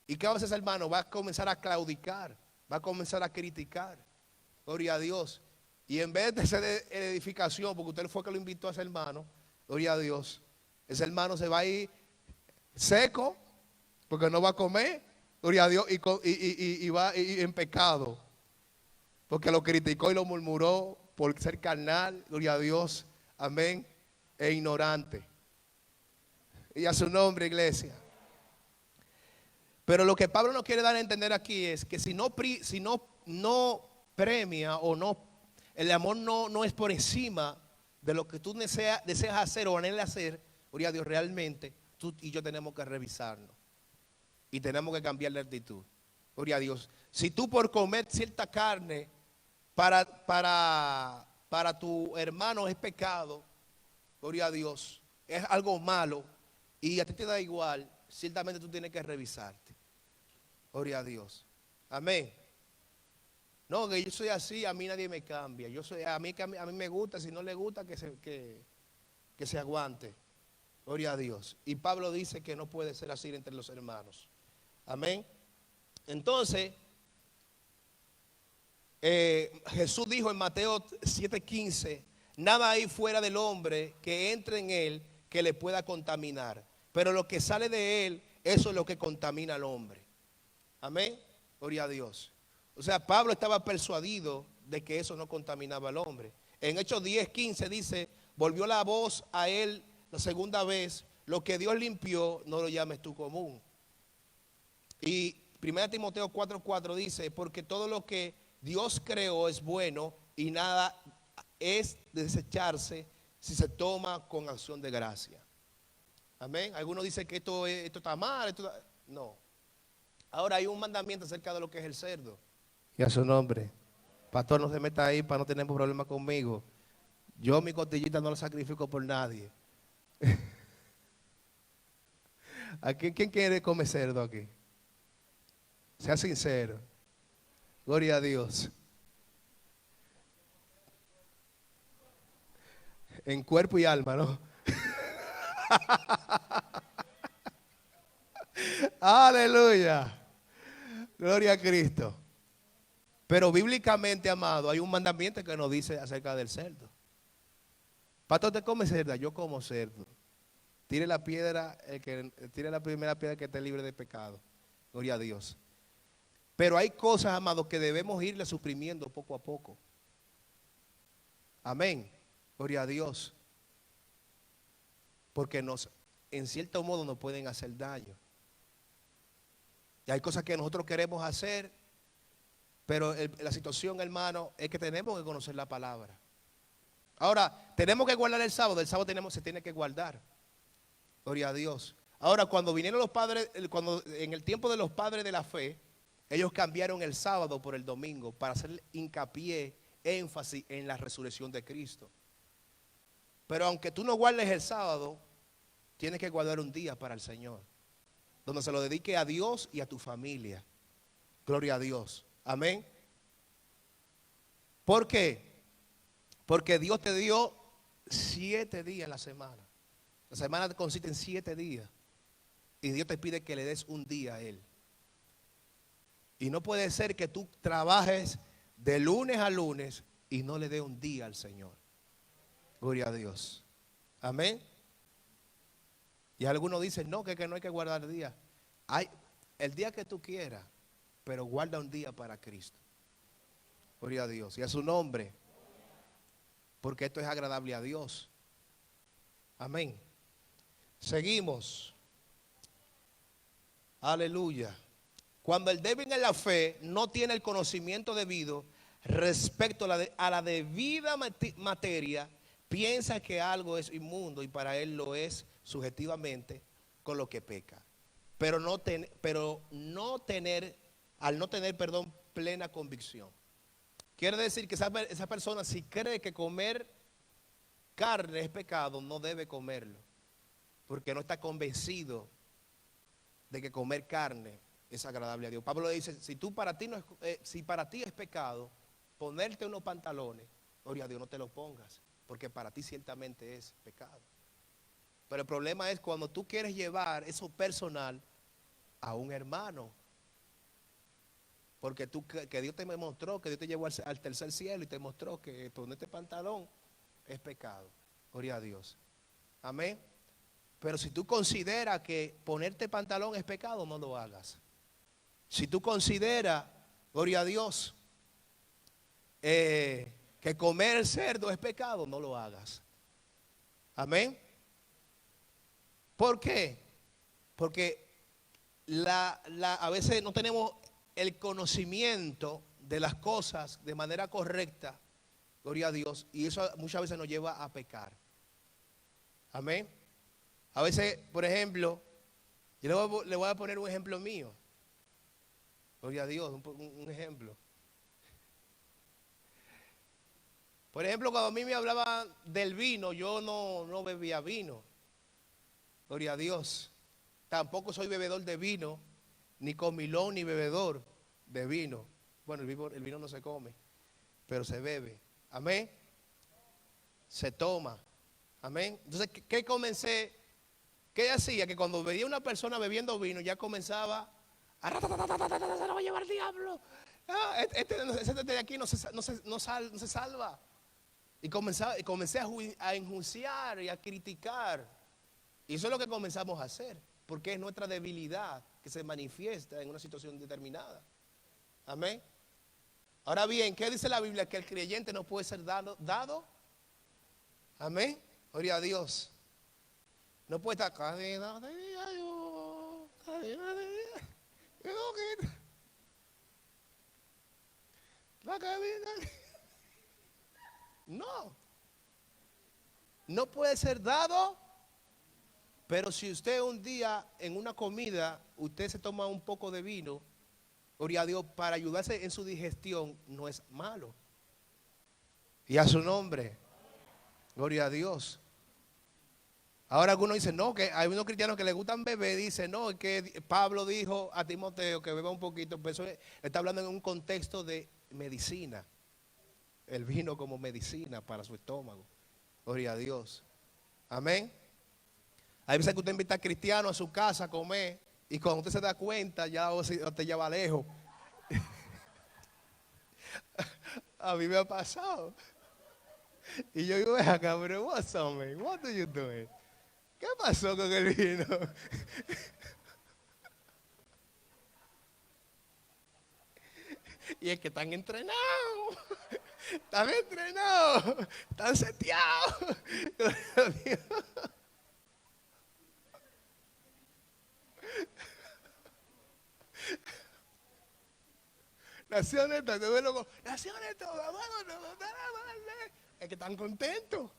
S1: ¿Y qué va a hacer ese hermano? Va a comenzar a claudicar, va a comenzar a criticar. Gloria a Dios. Y en vez de ser edificación, porque usted fue que lo invitó a ese hermano, gloria a Dios, ese hermano se va a ir seco, porque no va a comer, gloria a Dios, y va a ir en pecado, porque lo criticó y lo murmuró por ser carnal, gloria a Dios, amén, e ignorante. Y a su nombre, iglesia. Pero lo que Pablo nos quiere dar a entender aquí es que si no premia o no, el amor no es por encima de lo que tú deseas hacer o anhelas hacer, gloria a Dios, realmente tú y yo tenemos que revisarnos y tenemos que cambiar de actitud. Gloria a Dios. Si tú por comer cierta carne para tu hermano es pecado, gloria a Dios, es algo malo y a ti te da igual, ciertamente tú tienes que revisarte. Gloria a Dios. Amén. No, que yo soy así, a mí nadie me cambia. A mí me gusta, si no le gusta, que se aguante. Gloria a Dios. Y Pablo dice que no puede ser así entre los hermanos. Amén. Entonces, Jesús dijo en Mateo 7:15, nada hay fuera del hombre que entre en él que le pueda contaminar. Pero lo que sale de él, eso es lo que contamina al hombre. Amén. Gloria a Dios. O sea, Pablo estaba persuadido de que eso no contaminaba al hombre. En Hechos 10:15 dice, volvió la voz a él la segunda vez, lo que Dios limpió, no lo llames tú común. Y 1 Timoteo 4:4 dice, porque todo lo que Dios creó es bueno y nada es de desecharse si se toma con acción de gracia. Amén. Algunos dicen que esto está mal. No. Ahora hay un mandamiento acerca de lo que es el cerdo. Y a su nombre. Pastor, no se meta ahí para no tener problemas conmigo. Yo mi costillita no la sacrifico por nadie. ¿Quién quiere comer cerdo aquí? Sea sincero. Gloria a Dios. En cuerpo y alma, ¿no? Aleluya. Gloria a Cristo. Pero bíblicamente, amado, hay un mandamiento que nos dice acerca del cerdo. Pastor, ¿te come cerdo? Yo como cerdo. Tire la piedra, tire la primera piedra que esté libre de pecado. Gloria a Dios. Pero hay cosas, amados, que debemos irle suprimiendo poco a poco. Amén. Gloria a Dios. Porque en cierto modo nos pueden hacer daño. Y hay cosas que nosotros queremos hacer, pero la situación, hermano, es que tenemos que conocer la palabra. Ahora, tenemos que guardar el sábado se tiene que guardar. Gloria a Dios. Ahora, cuando vinieron los padres, en el tiempo de los padres de la fe, ellos cambiaron el sábado por el domingo para hacer hincapié, énfasis en la resurrección de Cristo. Pero aunque tú no guardes el sábado, tienes que guardar un día para el Señor, donde se lo dedique a Dios y a tu familia. Gloria a Dios. Amén. ¿Por qué? Porque Dios te dio 7 días en la semana. La semana consiste en 7 días. Y Dios te pide que le des un día a Él. Y no puede ser que tú trabajes de lunes a lunes y no le des un día al Señor. Gloria a Dios. Amén. Y algunos dicen, no, que no hay que guardar días. Hay el día que tú quieras, pero guarda un día para Cristo. Gloria a Dios. Y a su nombre. Porque esto es agradable a Dios. Amén. Seguimos. Aleluya. Cuando el débil en la fe no tiene el conocimiento debido respecto a la debida materia, piensa que algo es inmundo y para él lo es subjetivamente con lo que peca. Pero al no tener, plena convicción. Quiere decir que esa persona, si cree que comer carne es pecado, no debe comerlo. Porque no está convencido de que comer carne es agradable a Dios. Pablo dice, si para ti es pecado ponerte unos pantalones, gloria a Dios, no te los pongas, porque para ti ciertamente es pecado. Pero el problema es cuando tú quieres llevar eso personal a un hermano. Porque que Dios te mostró, que Dios te llevó al tercer cielo y te mostró que ponerte pantalón es pecado. Gloria a Dios. Amén. Pero si tú consideras que ponerte pantalón es pecado, no lo hagas. Si tú consideras, gloria a Dios, que comer cerdo es pecado, no lo hagas. Amén. ¿Por qué? Porque a veces no tenemos el conocimiento de las cosas de manera correcta, gloria a Dios, y eso muchas veces nos lleva a pecar. Amén. A veces, por ejemplo, yo le voy a poner un ejemplo mío. Gloria a Dios, un ejemplo. Por ejemplo, cuando a mí me hablaban del vino, yo no bebía vino. Gloria a Dios. Tampoco soy bebedor de vino, ni comilón, ni bebedor de vino. Bueno, el vino no se come, pero se bebe. Amén. Se toma. Amén. Entonces, ¿qué hacía? Que cuando veía una persona bebiendo vino, ya comenzaba a se lo va a llevar el diablo. Este de aquí no se salva. Y comencé a enjuiciar y a criticar. Y eso es lo que comenzamos a hacer, porque es nuestra debilidad que se manifiesta en una situación determinada. Amén. Ahora bien, ¿qué dice la Biblia? Que el creyente no puede ser dado. Amén. Gloria a Dios. No puede estar cadena de Dios, cadena de Dios. La cadena. No. No puede ser dado. Pero si usted un día en una comida, usted se toma un poco de vino, gloria a Dios, para ayudarse en su digestión, no es malo. Y a su nombre, gloria a Dios. Ahora algunos dicen, no, que hay unos cristianos que les gustan beber, dicen, no, es que Pablo dijo a Timoteo que beba un poquito, pero eso está hablando en un contexto de medicina. El vino como medicina para su estómago. Gloria a Dios. Amén. Hay veces que usted invita a cristianos a su casa a comer y cuando usted se da cuenta ya te lleva lejos. A mí me ha pasado. Y yo digo, ven acá, pero what's up, man? What are you doing? ¿Qué pasó con el vino? Y es que están entrenados. Están entrenados. Están seteados. Naciones, naciones, es que están contentos.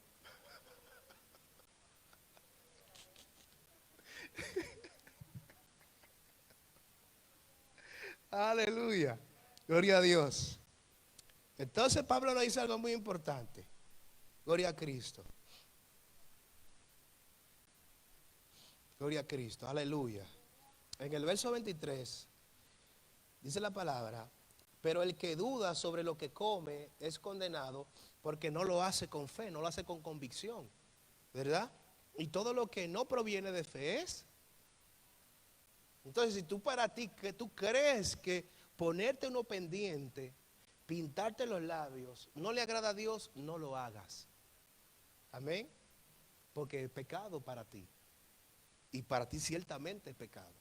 S1: Aleluya. Gloria a Dios. Entonces Pablo nos dice algo muy importante. Gloria a Cristo. Gloria a Cristo. Aleluya. En el verso 23 dice la palabra, pero el que duda sobre lo que come es condenado porque no lo hace con fe, no lo hace con convicción. ¿Verdad? Y todo lo que no proviene de fe es. Entonces, si tú para ti, que tú crees que ponerte uno pendiente, pintarte los labios, no le agrada a Dios, no lo hagas. Amén. Porque es pecado para ti. Y para ti ciertamente es pecado.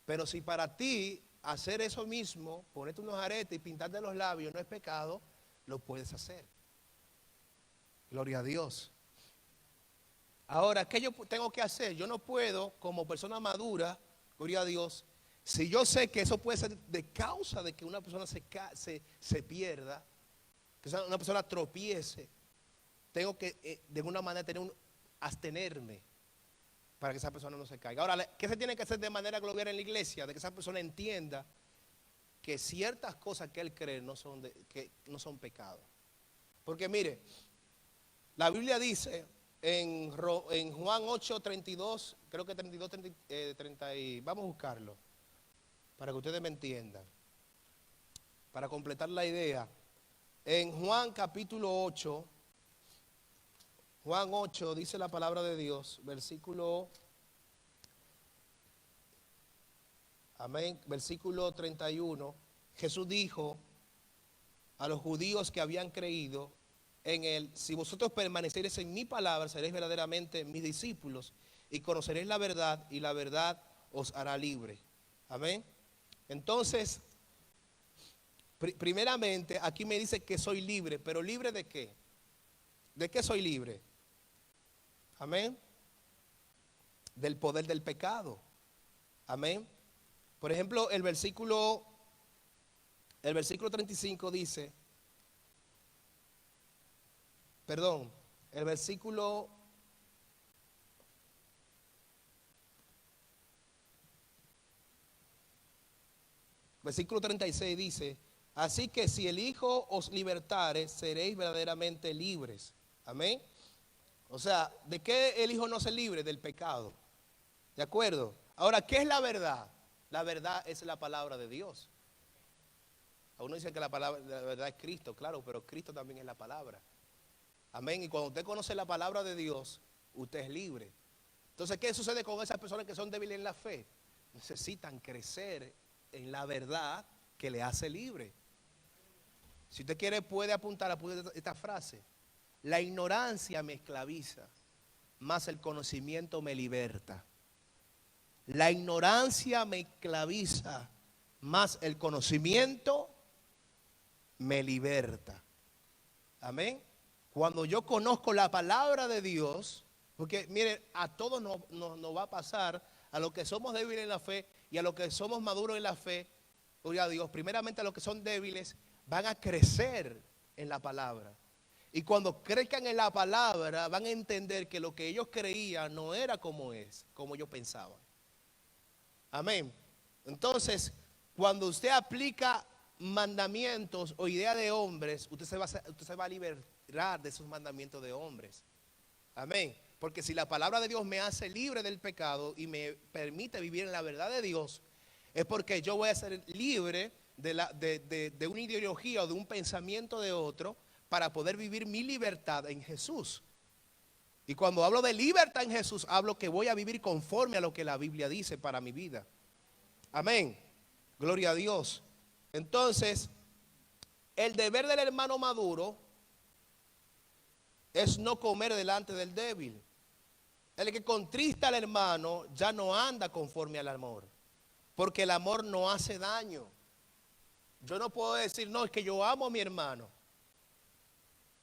S1: Pero si para ti hacer eso mismo, ponerte unos aretes y pintarte los labios no es pecado, lo puedes hacer. Gloria a Dios. Ahora, ¿qué yo tengo que hacer? Yo no puedo, como persona madura, gloria a Dios, si yo sé que eso puede ser de causa de que una persona se pierda, que una persona tropiece, tengo que de alguna manera abstenerme para que esa persona no se caiga. Ahora, ¿qué se tiene que hacer de manera global en la iglesia? De que esa persona entienda que ciertas cosas que él cree que no son pecados. Porque mire, la Biblia dice en Juan 8, 32, creo que 32, 30 vamos a buscarlo, para que ustedes me entiendan, para completar la idea. En Juan capítulo 8, Juan 8 dice la palabra de Dios, versículo, amén, versículo 31, Jesús dijo a los judíos que habían creído en él, si vosotros permaneceréis en mi palabra, seréis verdaderamente mis discípulos y conoceréis la verdad y la verdad os hará libre. Amén. Entonces, primeramente, aquí me dice que soy libre, pero ¿libre de qué? ¿De qué soy libre? Amén. Del poder del pecado. Amén. Por ejemplo, el versículo 35 dice, perdón, el versículo 36 dice, así que si el Hijo os libertare, seréis verdaderamente libres. Amén. O sea, ¿de qué el Hijo no se libre? Del pecado. ¿De acuerdo? Ahora, ¿qué es la verdad? La verdad es la palabra de Dios. Algunos dicen que la verdad es Cristo, claro, pero Cristo también es la palabra. Amén. Y cuando usted conoce la palabra de Dios, usted es libre. Entonces, ¿qué sucede con esas personas que son débiles en la fe? Necesitan crecer en la verdad que le hace libre. Si usted quiere puede apuntar esta frase. La ignorancia me esclaviza, mas el conocimiento me liberta. La ignorancia me esclaviza, mas el conocimiento me liberta. Amén. Cuando yo conozco la palabra de Dios, porque miren, a todos nos va a pasar, a los que somos débiles en la fe y a los que somos maduros en la fe, gloria a Dios, primeramente a los que son débiles van a crecer en la palabra. Y cuando crezcan en la palabra van a entender que lo que ellos creían no era como es, como ellos pensaban. Amén. Entonces, cuando usted aplica mandamientos o ideas de hombres, usted se va a liberar de esos mandamientos de hombres. Amén. Porque si la palabra de Dios me hace libre del pecado y me permite vivir en la verdad de Dios, es porque yo voy a ser libre de una ideología o de un pensamiento de otro para poder vivir mi libertad en Jesús. Y cuando hablo de libertad en Jesús, hablo que voy a vivir conforme a lo que la Biblia dice para mi vida. Amén. Gloria a Dios. Entonces, el deber del hermano maduro es no comer delante del débil. El que contrista al hermano ya no anda conforme al amor, porque el amor no hace daño. Yo no puedo decir, no, es que yo amo a mi hermano.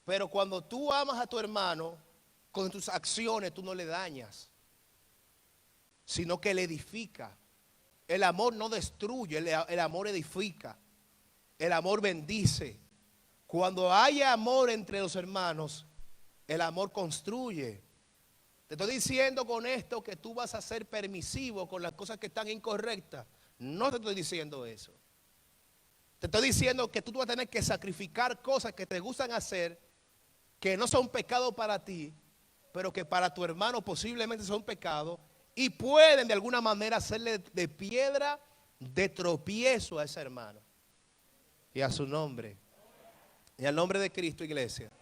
S1: Pero cuando tú amas a tu hermano, con tus acciones tú no le dañas, sino que le edifica. El amor no destruye, el amor edifica. El amor bendice. Cuando hay amor entre los hermanos, el amor construye. Te estoy diciendo con esto que tú vas a ser permisivo con las cosas que están incorrectas. No te estoy diciendo eso. Te estoy diciendo que tú vas a tener que sacrificar cosas que te gustan hacer, que no son pecado para ti, pero que para tu hermano posiblemente son pecado y pueden de alguna manera hacerle de piedra de tropiezo a ese hermano. Y a su nombre. Y al nombre de Cristo, iglesia.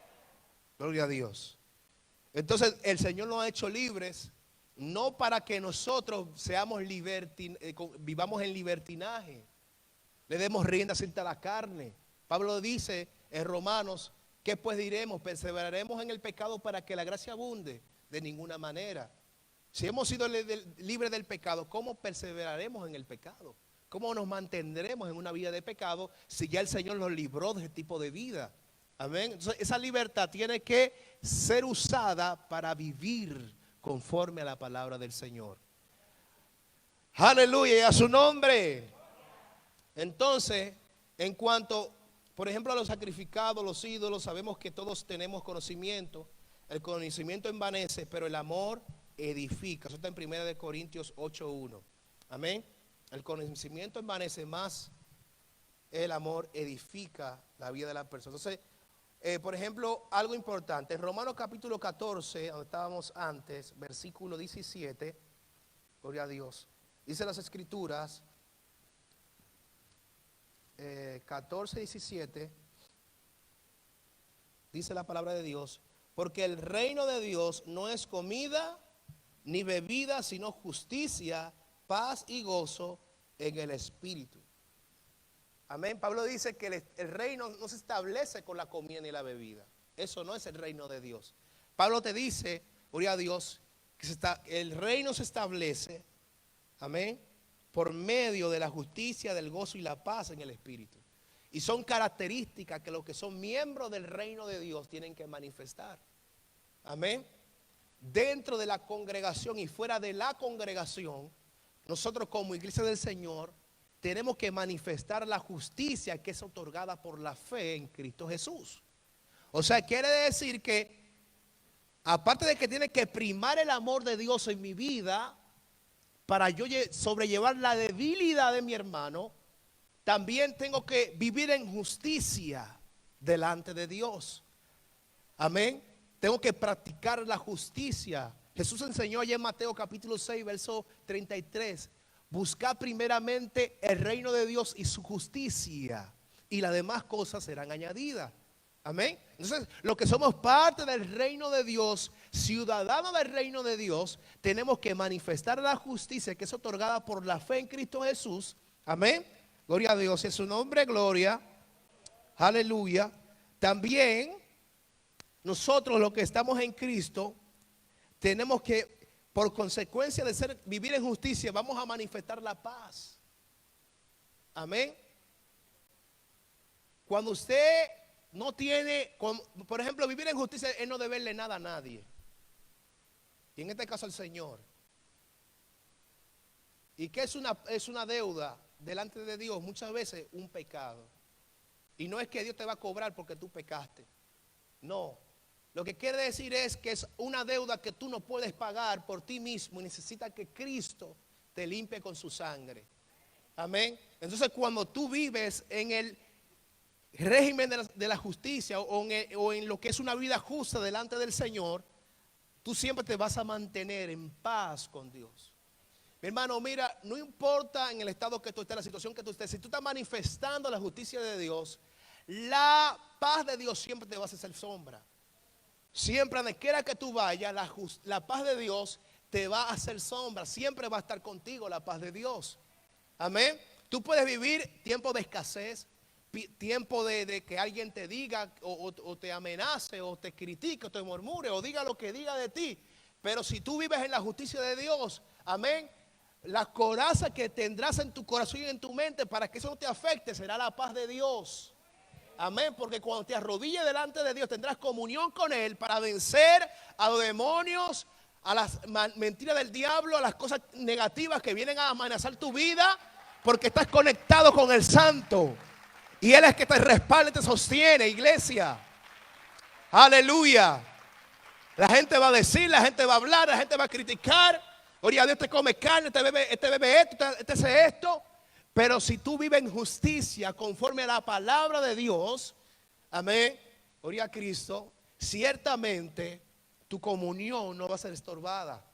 S1: Gloria a Dios. Entonces el Señor nos ha hecho libres, no para que nosotros vivamos en libertinaje, le demos rienda suelta a la carne. Pablo dice en Romanos, ¿qué pues diremos? ¿Perseveraremos en el pecado para que la gracia abunde? De ninguna manera. Si hemos sido libres del pecado, ¿cómo perseveraremos en el pecado? ¿Cómo nos mantendremos en una vida de pecado si ya el Señor nos libró de ese tipo de vida? Amén. Entonces, esa libertad tiene que ser usada para vivir conforme a la palabra del Señor. Aleluya, y a su nombre. Entonces, en cuanto, por ejemplo, a los sacrificados, los ídolos, sabemos que todos tenemos conocimiento. El conocimiento envanece, pero el amor edifica. Eso está en 1 Corintios 8:1. Amén. El conocimiento envanece, más el amor edifica la vida de la persona. Entonces, por ejemplo, algo importante, en Romanos capítulo 14, donde estábamos antes, versículo 17, gloria a Dios, dice las escrituras, 14, 17, dice la palabra de Dios, porque el reino de Dios no es comida ni bebida, sino justicia, paz y gozo en el Espíritu. Amén. Pablo dice que el reino no se establece con la comida ni la bebida. Eso no es el reino de Dios. Pablo te dice, gloria a Dios, que el reino se establece, amén, por medio de la justicia, del gozo y la paz en el Espíritu. Y son características que los que son miembros del reino de Dios tienen que manifestar. Amén. Dentro de la congregación y fuera de la congregación, nosotros como iglesia del Señor tenemos que manifestar la justicia que es otorgada por la fe en Cristo Jesús. O sea, quiere decir que aparte de que tiene que primar el amor de Dios en mi vida para yo sobrellevar la debilidad de mi hermano, también tengo que vivir en justicia delante de Dios. Amén. Tengo que practicar la justicia. Jesús enseñó allá en Mateo capítulo 6, verso 33. Buscad primeramente el reino de Dios y su justicia, y las demás cosas serán añadidas. Amén. Entonces, los que somos parte del reino de Dios, ciudadanos del reino de Dios, tenemos que manifestar la justicia que es otorgada por la fe en Cristo Jesús. Amén. Gloria a Dios, en su nombre, gloria. Aleluya. También nosotros los que estamos en Cristo tenemos que, por consecuencia de vivir en justicia, vamos a manifestar la paz. Amén. Cuando usted no tiene, por ejemplo, vivir en justicia es no deberle nada a nadie. Y en este caso al Señor. ¿Y qué es una deuda delante de Dios? Muchas veces un pecado. Y no es que Dios te va a cobrar porque tú pecaste. No. Lo que quiere decir es que es una deuda que tú no puedes pagar por ti mismo y necesitas que Cristo te limpie con su sangre. Amén. Entonces cuando tú vives en el régimen de la justicia o en lo que es una vida justa delante del Señor, tú siempre te vas a mantener en paz con Dios. Mi hermano, mira, no importa en el estado que tú estés, la situación que tú estés, si tú estás manifestando la justicia de Dios, la paz de Dios siempre te va a hacer sombra. Siempre, donde quiera que tú vayas, la paz de Dios te va a hacer sombra. Siempre va a estar contigo la paz de Dios. Amén. Tú puedes vivir tiempo de escasez, tiempo de que alguien te diga o te amenace o te critique o te murmure o diga lo que diga de ti. Pero si tú vives en la justicia de Dios, amén, la coraza que tendrás en tu corazón y en tu mente para que eso no te afecte será la paz de Dios. Amén, porque cuando te arrodilles delante de Dios tendrás comunión con Él para vencer a los demonios, a las mentiras del diablo, a las cosas negativas que vienen a amenazar tu vida, porque estás conectado con el Santo. Y Él es que te respalda y te sostiene, iglesia. Aleluya. La gente va a decir, la gente va a hablar, la gente va a criticar. Gloria a Dios, te come carne, este bebe esto, este hace esto. Pero si tú vives en justicia conforme a la palabra de Dios, amén, gloria a Cristo, ciertamente tu comunión no va a ser estorbada.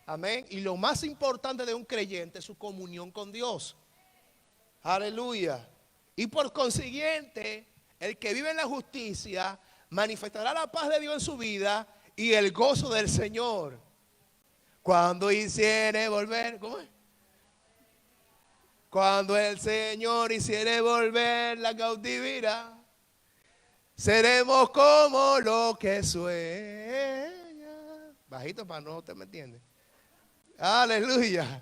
S1: Amén. Y lo más importante de un creyente es su comunión con Dios. Aleluya. Y por consiguiente, el que vive en la justicia manifestará la paz de Dios en su vida y el gozo del Señor. Cuando hiciere volver, ¿cómo es? Cuando el Señor hiciere volver la cautividad, seremos como los que sueñan. Bajito para no, ¿usted me entiende? Aleluya.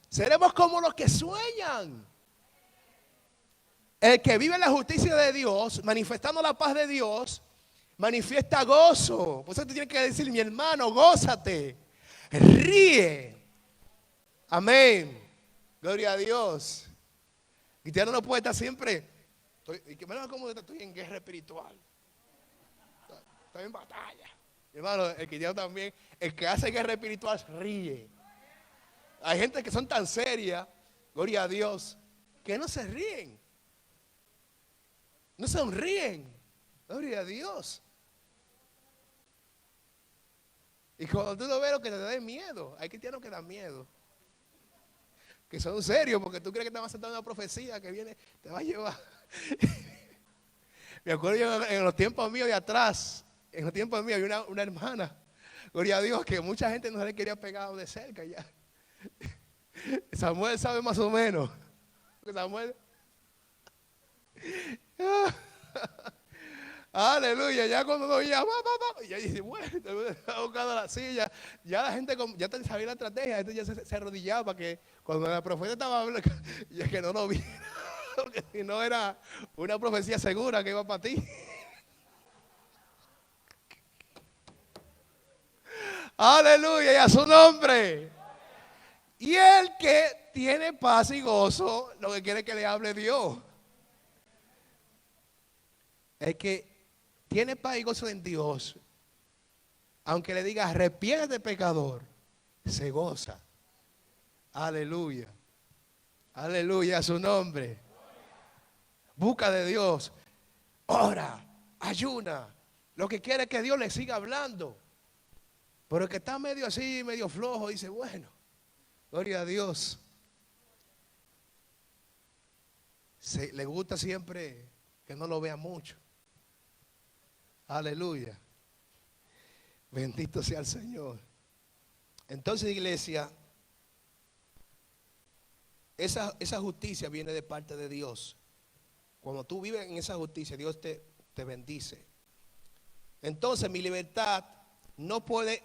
S1: Seremos como los que sueñan. El que vive en la justicia de Dios, manifestando la paz de Dios, manifiesta gozo. Por eso tú tienes que decir, mi hermano, gózate, ríe. Amén. Gloria a Dios. Cristiano no puede estar siempre. Estoy en guerra espiritual. Estoy en batalla. Hermano, el cristiano también, el que hace guerra espiritual ríe. Hay gente que son tan serias, gloria a Dios, que no se ríen. No sonríen. Gloria a Dios. Y cuando tú lo ves, lo que te da miedo. Hay cristianos que dan miedo. Que son serios porque tú crees que te van a aceptar una profecía que viene, te va a llevar. Me acuerdo yo en los tiempos míos de atrás, en los tiempos míos había una hermana, gloria a Dios, que mucha gente no se le quería pegar de cerca ya. Samuel sabe más o menos. Samuel. Aleluya, ya cuando lo veía, ya dice, bueno, está buscando la silla, ya la gente ya sabía la estrategia, entonces ya se arrodillaba para que cuando la profeta estaba hablando, ya que no lo viera, porque si no era una profecía segura que iba para ti. Aleluya, y a su nombre. Y el que tiene paz y gozo, lo que quiere que le hable Dios. El que tiene paz y gozo en Dios, aunque le diga arrepiéntete pecador, se goza. Aleluya. Aleluya a su nombre. Busca de Dios. Ora, ayuna. Lo que quiere es que Dios le siga hablando. Pero el que está medio así, medio flojo, dice, bueno, gloria a Dios. Le gusta siempre que no lo vea mucho. Aleluya. Bendito sea el Señor. Entonces, iglesia, esa justicia viene de parte de Dios. Cuando tú vives en esa justicia, Dios te bendice. Entonces mi libertad no puede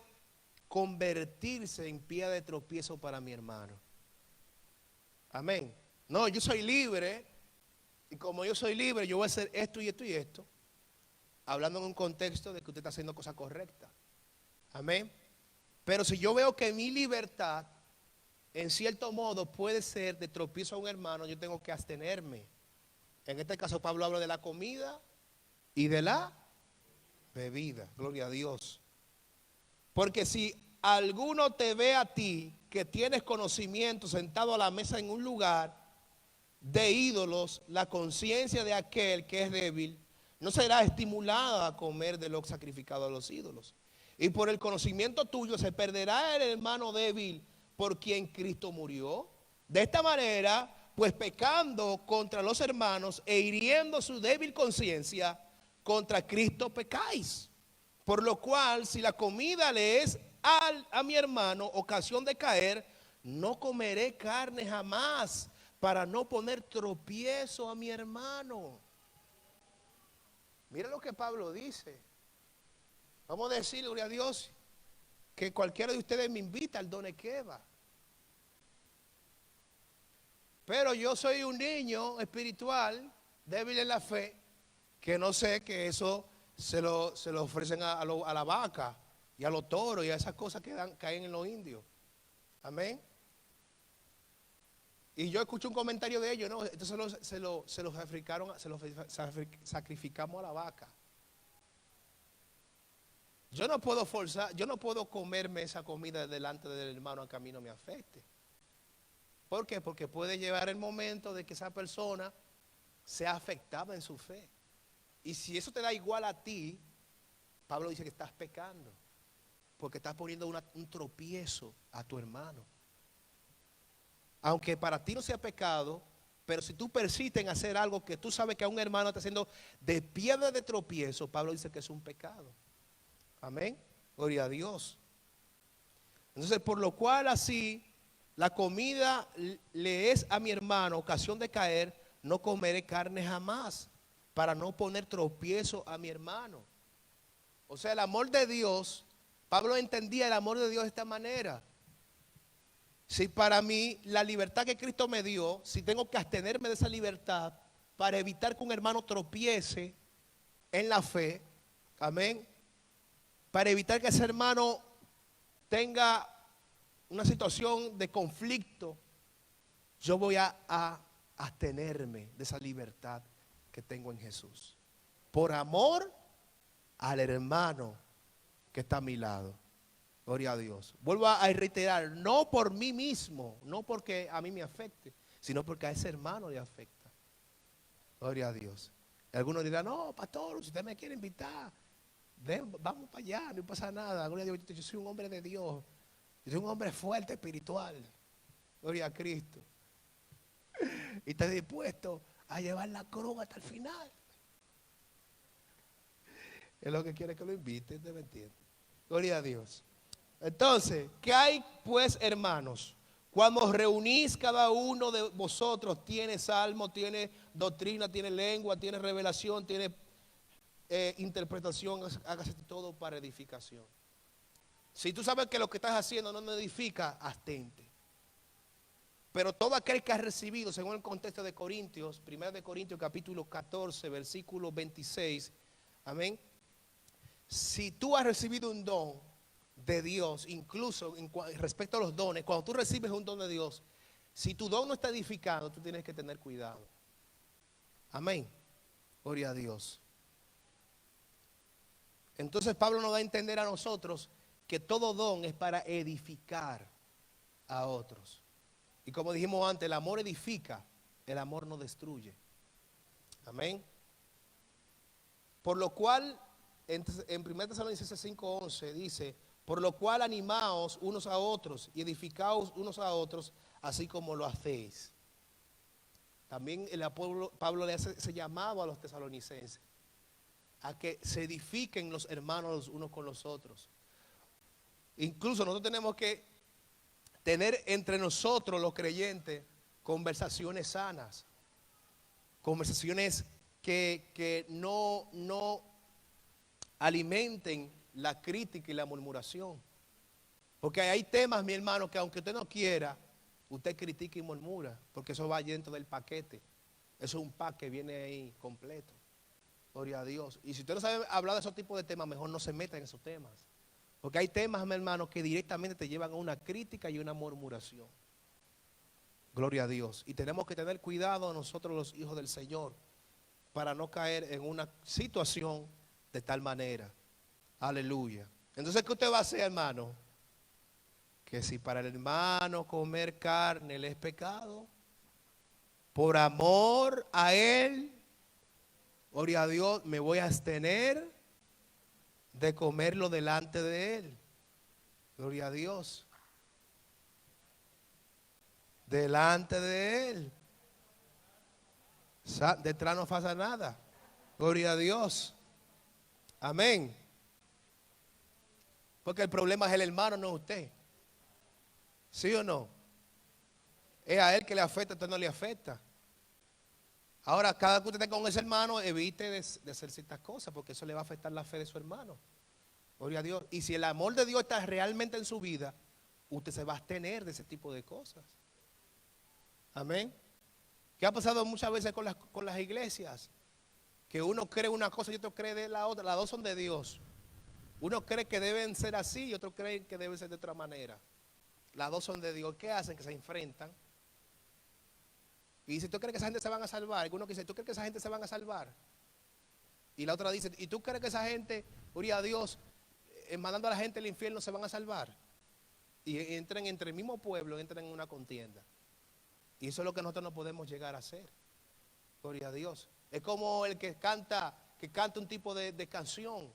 S1: convertirse en piedra de tropiezo para mi hermano. Amén. No, yo soy libre. Y como yo soy libre, yo voy a hacer esto y esto y esto. Hablando en un contexto de que usted está haciendo cosas correctas. Amén. Pero si yo veo que mi libertad, en cierto modo, puede ser de tropiezo a un hermano, yo tengo que abstenerme. En este caso, Pablo habla de la comida y de la bebida. Gloria a Dios. Porque si alguno te ve a ti que tienes conocimiento sentado a la mesa en un lugar de ídolos, la conciencia de aquel que es débil no será estimulada a comer de lo sacrificado a los ídolos. Y por el conocimiento tuyo se perderá el hermano débil por quien Cristo murió. De esta manera, pues pecando contra los hermanos e hiriendo su débil conciencia, contra Cristo pecáis. Por lo cual, si la comida le es a mi hermano ocasión de caer, no comeré carne jamás, para no poner tropiezo a mi hermano. Mira lo que Pablo dice. Vamos a decir, gloria a Dios, que cualquiera de ustedes me invita al Done Keva. Pero yo soy un niño espiritual, débil en la fe, que no sé que eso se lo ofrecen a la vaca y a los toros y a esas cosas que caen en los indios. Amén. Y yo escucho un comentario de ellos, no, entonces se lo sacrificamos a la vaca. Yo no puedo forzar, yo no puedo comerme esa comida delante del hermano a que a mí no me afecte. ¿Por qué? Porque puede llegar el momento de que esa persona sea afectada en su fe. Y si eso te da igual a ti, Pablo dice que estás pecando, porque estás poniendo un tropiezo a tu hermano. Aunque para ti no sea pecado, pero si tú persistes en hacer algo que tú sabes que a un hermano está haciendo de piedra de tropiezo, Pablo dice que es un pecado. Amén. Gloria a Dios. Entonces, por lo cual así, la comida le es a mi hermano ocasión de caer, no comeré carne jamás, para no poner tropiezo a mi hermano. O sea, el amor de Dios, Pablo entendía el amor de Dios de esta manera. Si para mí la libertad que Cristo me dio, si tengo que abstenerme de esa libertad para evitar que un hermano tropiece en la fe, amén, para evitar que ese hermano tenga una situación de conflicto, yo voy a abstenerme de esa libertad que tengo en Jesús. Por amor al hermano que está a mi lado. Gloria a Dios. Vuelvo a reiterar, no por mí mismo, no porque a mí me afecte, sino porque a ese hermano le afecta. Gloria a Dios. Y algunos dirán, no, pastor, si usted me quiere invitar, vamos para allá, no pasa nada. Gloria a Dios, yo soy un hombre de Dios. Yo soy un hombre fuerte, espiritual. Gloria a Cristo. Y estoy dispuesto a llevar la cruz hasta el final. Es lo que quiere que lo invite, ¿usted me entiende? Gloria a Dios. Entonces, ¿qué hay pues, hermanos? Cuando reunís cada uno de vosotros, tiene salmo, tiene doctrina, tiene lengua, tiene revelación, tiene interpretación, hágase todo para edificación. Si tú sabes que lo que estás haciendo no edifica, abstente. Pero todo aquel que ha recibido, según el contexto de Corintios, 1 de Corintios capítulo 14, versículo 26, amén. Si tú has recibido un don de Dios, incluso respecto a los dones, cuando tú recibes un don de Dios, si tu don no está edificado, tú tienes que tener cuidado. Amén. Gloria a Dios. Entonces Pablo nos da a entender a nosotros que todo don es para edificar a otros. Y como dijimos antes, el amor edifica, el amor no destruye. Amén. Por lo cual, en 1 Tesalonicenses 5:11 dice, por lo cual animaos unos a otros y edificaos unos a otros, así como lo hacéis. También Pablo le hace ese llamado a los tesalonicenses, a que se edifiquen los hermanos los unos con los otros. Incluso nosotros tenemos que tener entre nosotros los creyentes conversaciones sanas. conversaciones que no alimenten la crítica y la murmuración. Porque hay temas, mi hermano, que aunque usted no quiera, usted critica y murmura, porque eso va dentro del paquete. Eso es un pack que viene ahí completo. Gloria a Dios. Y si usted no sabe hablar de esos tipos de temas, mejor no se meta en esos temas. Porque hay temas, mi hermano, que directamente te llevan a una crítica y una murmuración. Gloria a Dios. Y tenemos que tener cuidado nosotros los hijos del Señor para no caer en una situación de tal manera. Aleluya. Entonces, ¿qué usted va a hacer, hermano? Que si para el hermano comer carne le es pecado, por amor a él, gloria a Dios, me voy a abstener de comerlo delante de él. Gloria a Dios. Delante de él. Detrás no pasa nada. Gloria a Dios. Amén. Porque el problema es el hermano, no usted. ¿Sí o no? Es a él que le afecta, a usted no le afecta. Ahora, cada que usted esté con ese hermano, evite de hacer ciertas cosas, porque eso le va a afectar la fe de su hermano. Gloria a Dios. Y si el amor de Dios está realmente en su vida, usted se va a abstener de ese tipo de cosas. Amén. ¿Qué ha pasado muchas veces con las iglesias? Que uno cree una cosa y otro cree de la otra. Las dos son de Dios. Uno cree que deben ser así y otro cree que deben ser de otra manera. Las dos son de Dios. ¿Qué hacen? Que se enfrentan. Y dice, ¿tú crees que esa gente se van a salvar? Alguno que dice, ¿tú crees que esa gente se van a salvar? Y la otra dice, ¿y tú crees que esa gente, gloria a Dios, mandando a la gente al infierno se van a salvar? Y entran entre el mismo pueblo, entran en una contienda. Y eso es lo que nosotros no podemos llegar a hacer. Gloria a Dios. Es como el que canta un tipo de canción.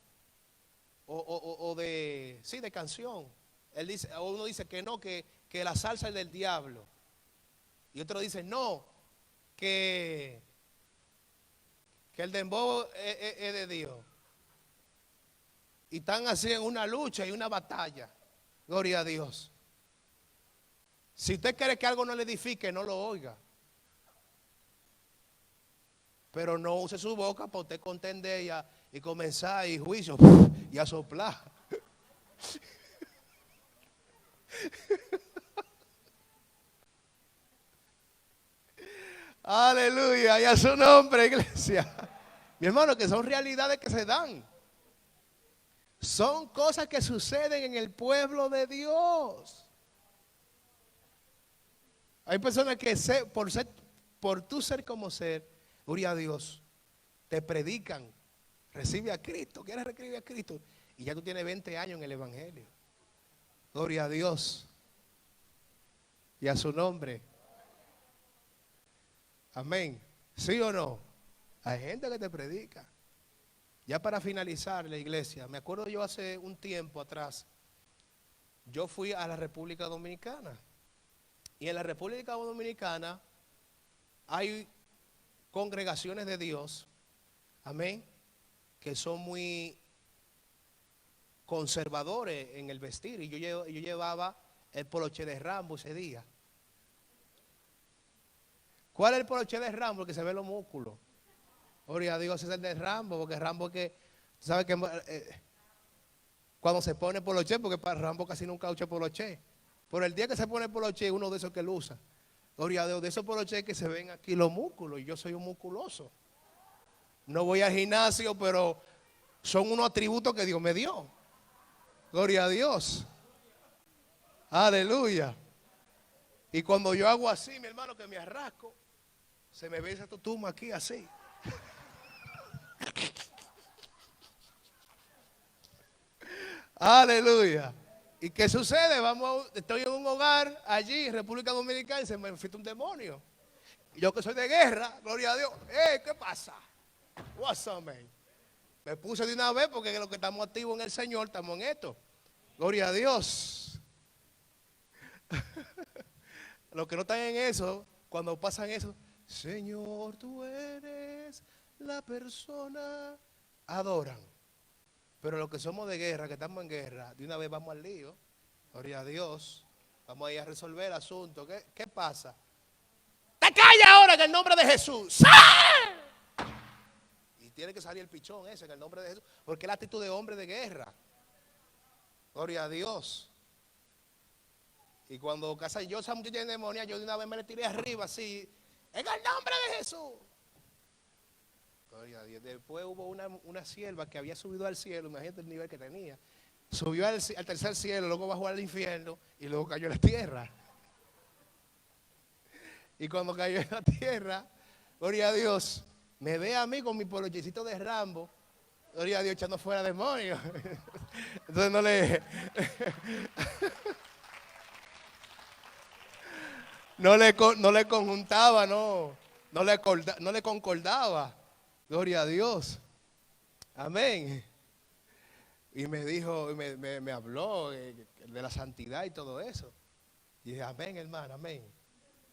S1: De canción. Él dice, uno dice que no, que la salsa es del diablo. Y otro dice, no, que el dembow es de Dios. Y están así en una lucha y una batalla. Gloria a Dios. Si usted quiere que algo no le edifique, no lo oiga. Pero no use su boca para usted contender y comenzar y juicio y a soplar. Aleluya, y a su nombre, iglesia. Mi hermano, que son realidades que se dan. Son cosas que suceden en el pueblo de Dios. Hay personas que por tú ser como ser, gloria a Dios, te predican, recibe a Cristo, quieres recibir a Cristo, y ya tú tienes 20 años en el Evangelio. Gloria a Dios. Y a su nombre. Amén. ¿Sí o no? Hay gente que te predica. Ya para finalizar la iglesia, me acuerdo yo hace un tiempo atrás, yo fui a la República Dominicana. Y en la República Dominicana hay congregaciones de Dios, amén, que son muy conservadores en el vestir. Y yo llevaba el poloché de Rambo ese día. ¿Cuál es el poloché de Rambo? El que se ve los músculos. Gloria a Dios, es el de Rambo, porque Rambo que, tú sabes que cuando se pone poloché, porque para Rambo casi nunca usa poloché. Por el día que se pone poloché, uno de esos que lo usa. Gloria a Dios, de esos poloché que se ven aquí los músculos, y yo soy un musculoso. No voy al gimnasio, pero son unos atributos que Dios me dio. Gloria a Dios. Aleluya. Y cuando yo hago así, mi hermano, que me arrasco, se me ve esa tutuma aquí así. Aleluya. ¿Y qué sucede? Estoy en un hogar allí en República Dominicana y se me enfrenta un demonio. Y yo que soy de guerra, gloria a Dios. ¿Qué pasa? What's up, man? Me puse de una vez porque los que estamos activos en el Señor estamos en esto. Gloria a Dios. Los que no están en eso, cuando pasan eso, Señor, tú eres la persona, adoran. Pero los que somos de guerra, que estamos en guerra, de una vez vamos al lío. Gloria a Dios. Vamos a ir a resolver el asunto. ¿Qué pasa? ¡te calla ahora en el nombre de Jesús! ¡Sí! Y tiene que salir el pichón ese en el nombre de Jesús, porque es la actitud de hombre de guerra. Gloria a Dios. Y cuando casa yo, esa muchacha demonia, yo de una vez me le tiré arriba así, en el nombre de Jesús. Gloria a Dios. Después hubo una sierva que había subido al cielo, imagínate el nivel que tenía. Subió al tercer cielo, luego bajó al infierno y luego cayó en la tierra. Y cuando cayó en la tierra, gloria a Dios, me ve a mí con mi polochecito de Rambo, gloria a Dios, echando fuera demonios. Entonces no le... no le conjuntaba, no le concordaba. Gloria a Dios. Amén. Y me dijo, me habló de la santidad y todo eso. Y dije, amén, hermano, amén.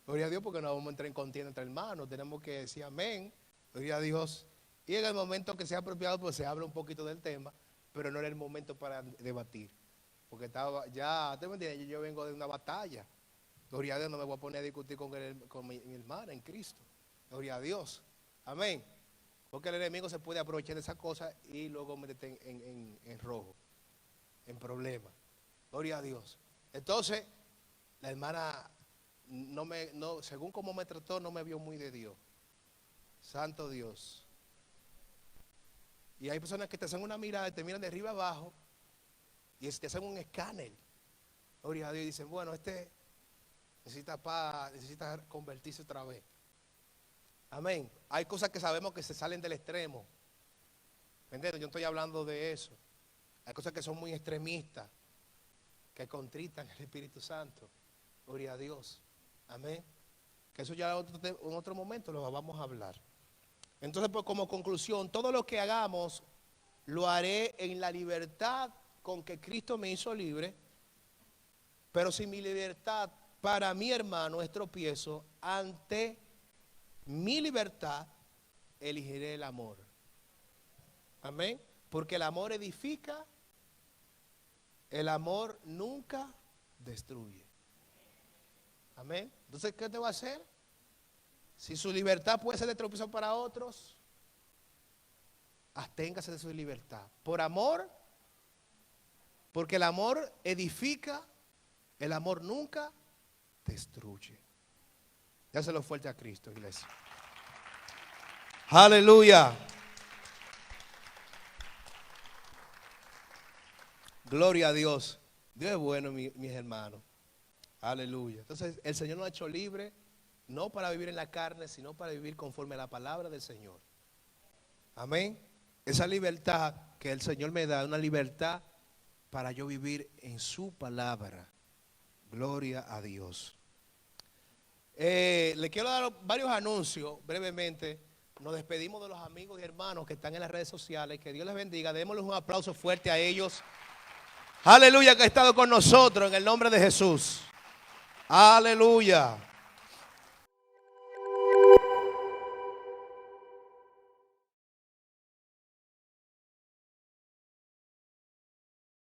S1: Gloria a Dios, porque no vamos a entrar en contienda entre hermanos. Tenemos que decir amén. Gloria a Dios. Y en el momento que sea apropiado, pues se habla un poquito del tema, pero no era el momento para debatir. Porque estaba, ya, ¿te me entiendes? Yo vengo de una batalla. Gloria a Dios, no me voy a poner a discutir con mi hermana en Cristo. Gloria a Dios. Amén. Porque el enemigo se puede aprovechar de esa cosa y luego meterte en rojo, en problemas. Gloria a Dios. Entonces, la hermana, según como me trató, no me vio muy de Dios. Santo Dios. Y hay personas que te hacen una mirada y te miran de arriba abajo y te hacen un escáner. Gloria a Dios. Y dicen, bueno, necesita paz, necesita convertirse otra vez. Amén. Hay cosas que sabemos que se salen del extremo. ¿Me entiendes? Yo no estoy hablando de eso. Hay cosas que son muy extremistas, que contritan el Espíritu Santo. Gloria a Dios. Amén. Que eso ya en otro momento lo vamos a hablar. Entonces, pues como conclusión, todo lo que hagamos lo haré en la libertad con que Cristo me hizo libre. Pero si mi libertad para mi hermano es tropiezo, ante mi libertad elegiré el amor. Amén. Porque el amor edifica, el amor nunca destruye. Amén. Entonces, ¿qué te va a hacer? Si su libertad puede ser de tropiezo para otros, absténgase de su libertad. Por amor, porque el amor edifica, el amor nunca destruye. Dáselo fuerte a Cristo, iglesia. Aleluya. Gloria a Dios. Dios es bueno, mis hermanos. Aleluya. Entonces, el Señor nos ha hecho libre, no para vivir en la carne, sino para vivir conforme a la palabra del Señor. Amén. Esa libertad que el Señor me da, una libertad para yo vivir en su palabra. Gloria a Dios. Le quiero dar varios anuncios brevemente. Nos despedimos de los amigos y hermanos que están en las redes sociales. Que Dios les bendiga. Démosles un aplauso fuerte a ellos. Aleluya, que ha estado con nosotros en el nombre de Jesús. Aleluya.